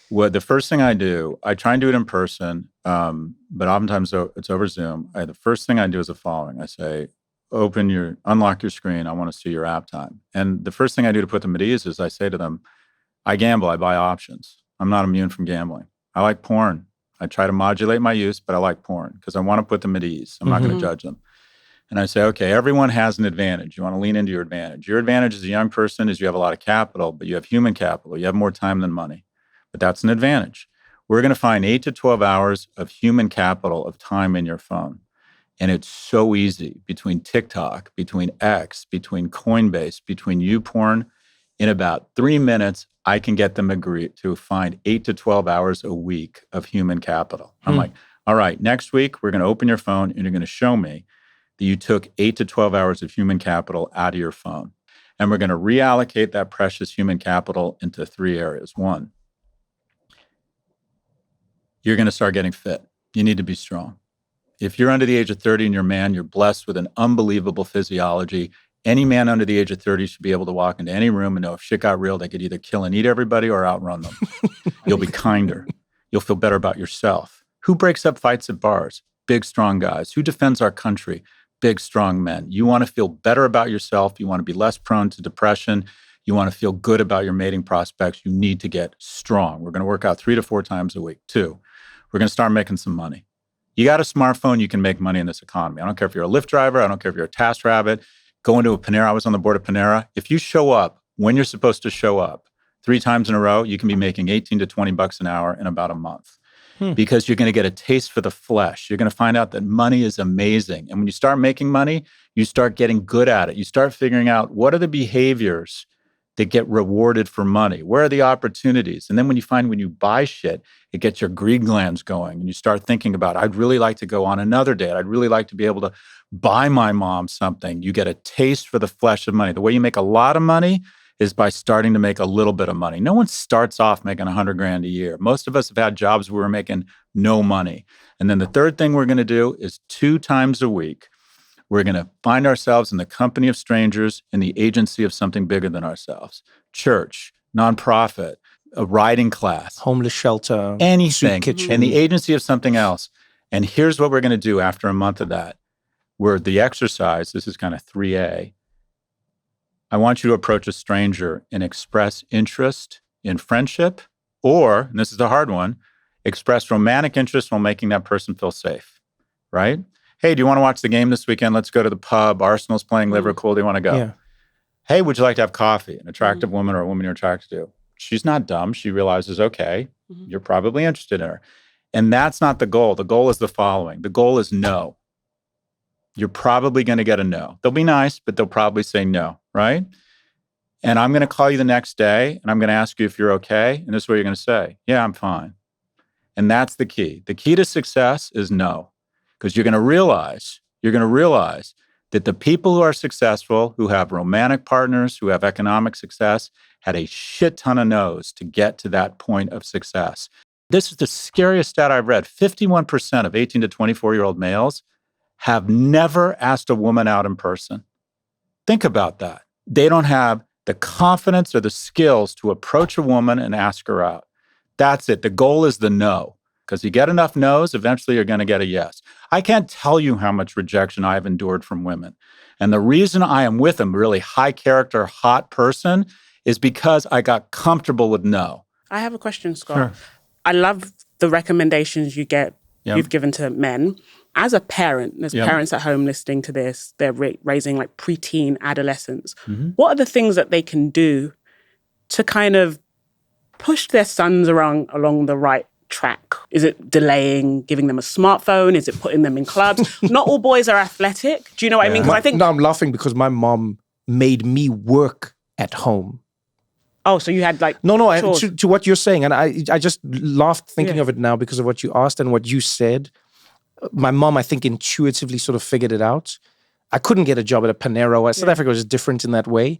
The first thing I do, I try and do it in person, but oftentimes it's over Zoom. The first thing I do is the following. I say, unlock your screen. I want to see your app time. And the first thing I do to put them at ease is I say to them, I gamble, I buy options. I'm not immune from gambling. I like porn. I try to modulate my use, but I like porn because I want to put them at ease. I'm not going to judge them. And I say, okay, everyone has an advantage. You want to lean into your advantage. Your advantage as a young person is you have a lot of capital, but you have human capital. You have more time than money, but that's an advantage. We're going to find 8 to 12 hours of human capital of time in your phone. And it's so easy between TikTok, between X, between Coinbase, between YouPorn. In about 3 minutes, I can get them to find 8 to 12 hours a week of human capital. I'm like, all right, next week, we're going to open your phone and you're going to show me that you took 8 to 12 hours of human capital out of your phone. And we're going to reallocate that precious human capital into 3 areas. 1, you're going to start getting fit. You need to be strong. If you're under the age of 30 and you're a man, you're blessed with an unbelievable physiology. Any man under the age of 30 should be able to walk into any room and know if shit got real, they could either kill and eat everybody or outrun them. You'll be kinder. You'll feel better about yourself. Who breaks up fights at bars? Big, strong guys. Who defends our country? Big, strong men. You want to feel better about yourself. You want to be less prone to depression. You want to feel good about your mating prospects. You need to get strong. We're going to work out 3 to 4 times a week. 2, we're going to start making some money. You got a smartphone, you can make money in this economy. I don't care if you're a Lyft driver. I don't care if you're a TaskRabbit. Go into a Panera. I was on the board of Panera. If you show up when you're supposed to show up 3 times in a row, you can be making 18 to 20 bucks an hour in about a month. Because you're going to get a taste for the flesh. You're going to find out that money is amazing. And when you start making money, you start getting good at it. You start figuring out what are the behaviors that get rewarded for money? Where are the opportunities? And then when you buy shit, it gets your greed glands going. And you start thinking about, I'd really like to go on another date. I'd really like to be able to buy my mom something. You get a taste for the flesh of money. The way you make a lot of money is by starting to make a little bit of money. No one starts off making $100,000 a year. Most of us have had jobs where we're making no money. And then the third thing we're going to do is 2 times a week, we're going to find ourselves in the company of strangers in the agency of something bigger than ourselves. Church, nonprofit, a riding class. Homeless shelter. Anything. Soup kitchen. In the agency of something else. And here's what we're going to do after a month of that. Where the exercise, this is kind of 3A, I want you to approach a stranger and express interest in friendship, or, and this is the hard one, express romantic interest while making that person feel safe, right? Hey, do you want to watch the game this weekend? Let's go to the pub. Arsenal's playing Liverpool. Do you want to go? Yeah. Hey, would you like to have coffee? An attractive woman or a woman you're attracted to. She's not dumb. She realizes, okay, you're probably interested in her. And that's not the goal. The goal is the following. The goal is no. You're probably going to get a no. They'll be nice, but they'll probably say no, right? And I'm going to call you the next day, and I'm going to ask you if you're okay. And this is what you're going to say. Yeah, I'm fine. And that's the key. The key to success is no. Because you're going to realize that the people who are successful, who have romantic partners, who have economic success, had a shit ton of no's to get to that point of success. This is the scariest stat I've read. 51% of 18 to 24-year-old males have never asked a woman out in person. Think about that. They don't have the confidence or the skills to approach a woman and ask her out. That's it. The goal is the no. Because you get enough no's, eventually you're going to get a yes. I can't tell you how much rejection I've endured from women. And the reason I am with a really high character, hot person is because I got comfortable with no. I have a question, Scott. Sure. I love the recommendations you've given to men. As a parent, there's parents at home listening to this, they're raising like preteen adolescents. What are the things that they can do to kind of push their sons along the right track? Is it delaying giving them a smartphone? Is it putting them in clubs? Not all boys are athletic. Do you know what I mean? 'Cause I think No, I'm laughing because my mom made me work at home. Oh, so you had like to what you're saying, and I just laughed thinking of it now because of what you asked and what you said. My mom, I think, intuitively sort of figured it out. I couldn't get a job at a Panero. South Africa was different in that way.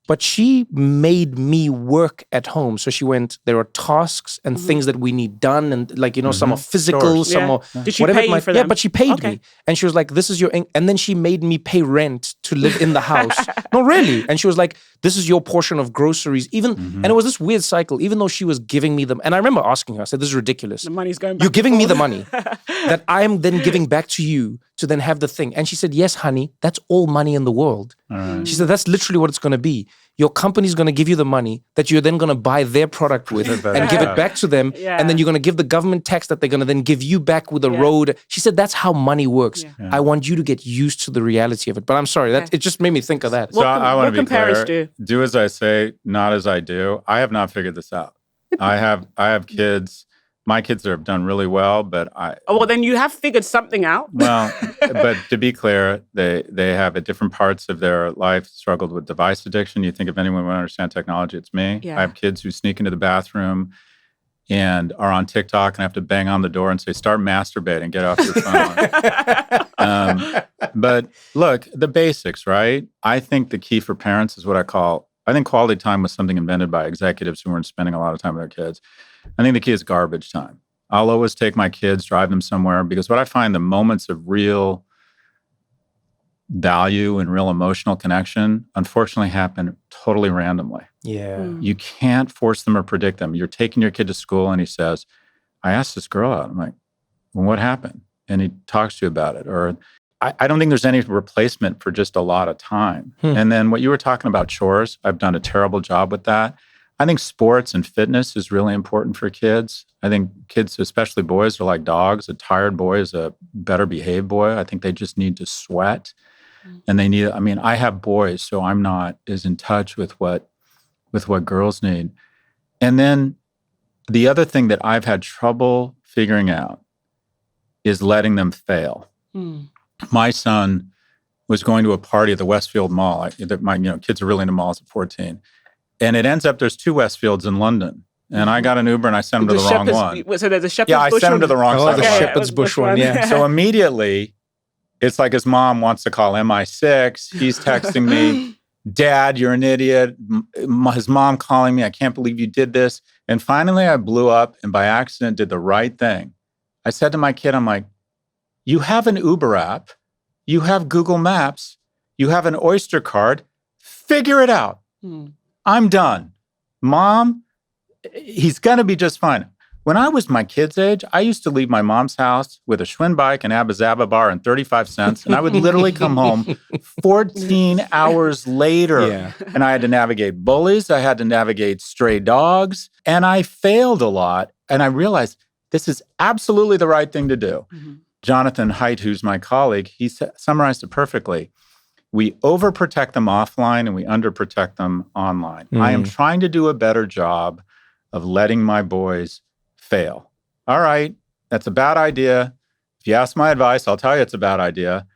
But she made me work at home. So she went, there are tasks and things that we need done. And like, some are physical, some are Did she pay you for them? Yeah, but she paid me. And she was like, this is your... And then she made me pay rent to live in the house. No, really. And she was like, this is your portion of groceries. And it was this weird cycle, even though she was giving me them. And I remember asking her, I said, this is ridiculous. The money's going back. You're giving me the money that I'm then giving back to you to then have the thing. And she said, yes, honey, that's all money in the world. She said, that's literally what it's going to be. Your company's going to give you the money that you're then going to buy their product with and give it back to them. And then you're going to give the government tax that they're going to then give you back with a road. She said, that's how money works. I want you to get used to the reality of it. But I'm sorry, it just made me think of that. So I want to be clear. Do as I say, not as I do. I have not figured this out. I have kids. My kids have done really well, but then you have figured something out. Well, but to be clear, they have at different parts of their life struggled with device addiction. You think if anyone would understand technology, it's me. I have kids who sneak into the bathroom and are on TikTok and have to bang on the door and say, start masturbating, get off your phone. But look, the basics, right? I think the key for parents is what I think quality time was something invented by executives who weren't spending a lot of time with their kids. I think the key is garbage time. I'll always take my kids, drive them somewhere, because what I find the moments of real value and real emotional connection, unfortunately, happen totally randomly. Yeah. You can't force them or predict them. You're taking your kid to school and he says, I asked this girl out. I'm like, well, what happened? And he talks to you about it. Or I don't think there's any replacement for just a lot of time. And then what you were talking about chores, I've done a terrible job with that. I think sports and fitness is really important for kids. I think kids, especially boys, are like dogs. A tired boy is a better behaved boy. I think they just need to sweat. And they need, I have boys, so I'm not as in touch with what girls need. And then the other thing that I've had trouble figuring out is letting them fail. My son was going to a party at the Westfield Mall. My kids are really into malls at 14. And it ends up there's 2 Westfields in London. And I got an Uber and I sent him to the wrong one. So there's a Shepherd's Bush. Yeah, I sent him to the wrong side. The Shepherd's Bush one, yeah. So immediately, it's like his mom wants to call MI6. He's texting me, Dad, you're an idiot. His mom calling me, I can't believe you did this. And finally, I blew up and by accident did the right thing. I said to my kid, I'm like, you have an Uber app. You have Google Maps. You have an Oyster card. Figure it out. I'm done. Mom, he's going to be just fine. When I was my kid's age, I used to leave my mom's house with a Schwinn bike, an Abba Zaba bar, and 35 cents. And I would literally come home 14 hours later. And I had to navigate bullies. I had to navigate stray dogs. And I failed a lot. And I realized this is absolutely the right thing to do. Jonathan Haidt, who's my colleague, he summarized it perfectly. We overprotect them offline and we underprotect them online. I am trying to do a better job of letting my boys fail. All right, that's a bad idea. If you ask my advice, I'll tell you it's a bad idea.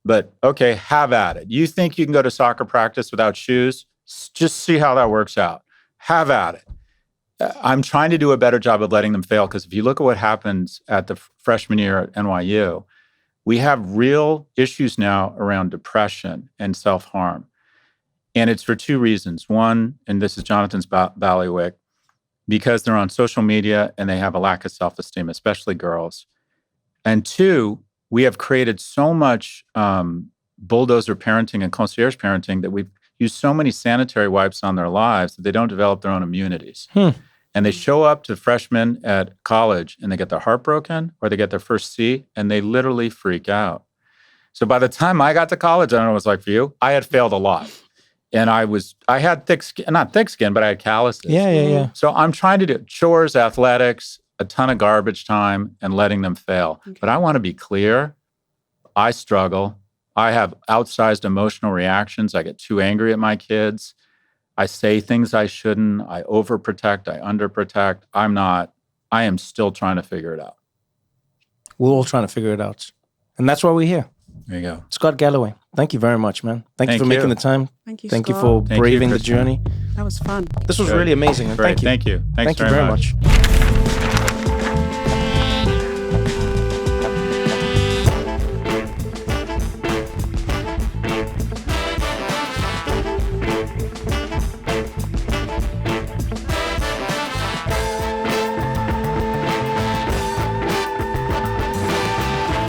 But okay, have at it. You think you can go to soccer practice without shoes? Just see how that works out. Have at it. I'm trying to do a better job of letting them fail, because if you look at what happens at the freshman year at NYU, we have real issues now around depression and self-harm. And it's for two reasons. One, and this is Jonathan's bailiwick, because they're on social media and they have a lack of self-esteem, especially girls. And two, we have created so much bulldozer parenting and concierge parenting that we've used so many sanitary wipes on their lives that they don't develop their own immunities. And they show up to freshmen at college and they get their heart broken or they get their first C and they literally freak out. So by the time I got to college, I don't know what it's like for you, I had failed a lot. And I had thick skin, not thick skin, but I had calluses. Yeah. So I'm trying to do chores, athletics, a ton of garbage time, and letting them fail. Okay. But I want to be clear. I struggle. I have outsized emotional reactions. I get too angry at my kids. I say things I shouldn't. I overprotect. I underprotect. I am still trying to figure it out. We're all trying to figure it out. And that's why we're here. There you go. Scott Galloway, thank you very much, man. Thank you for making the time. Thank you, Thank Scott. you for braving the journey. That was fun. This was really amazing. And Great. Thank you Thank you. Thanks very much.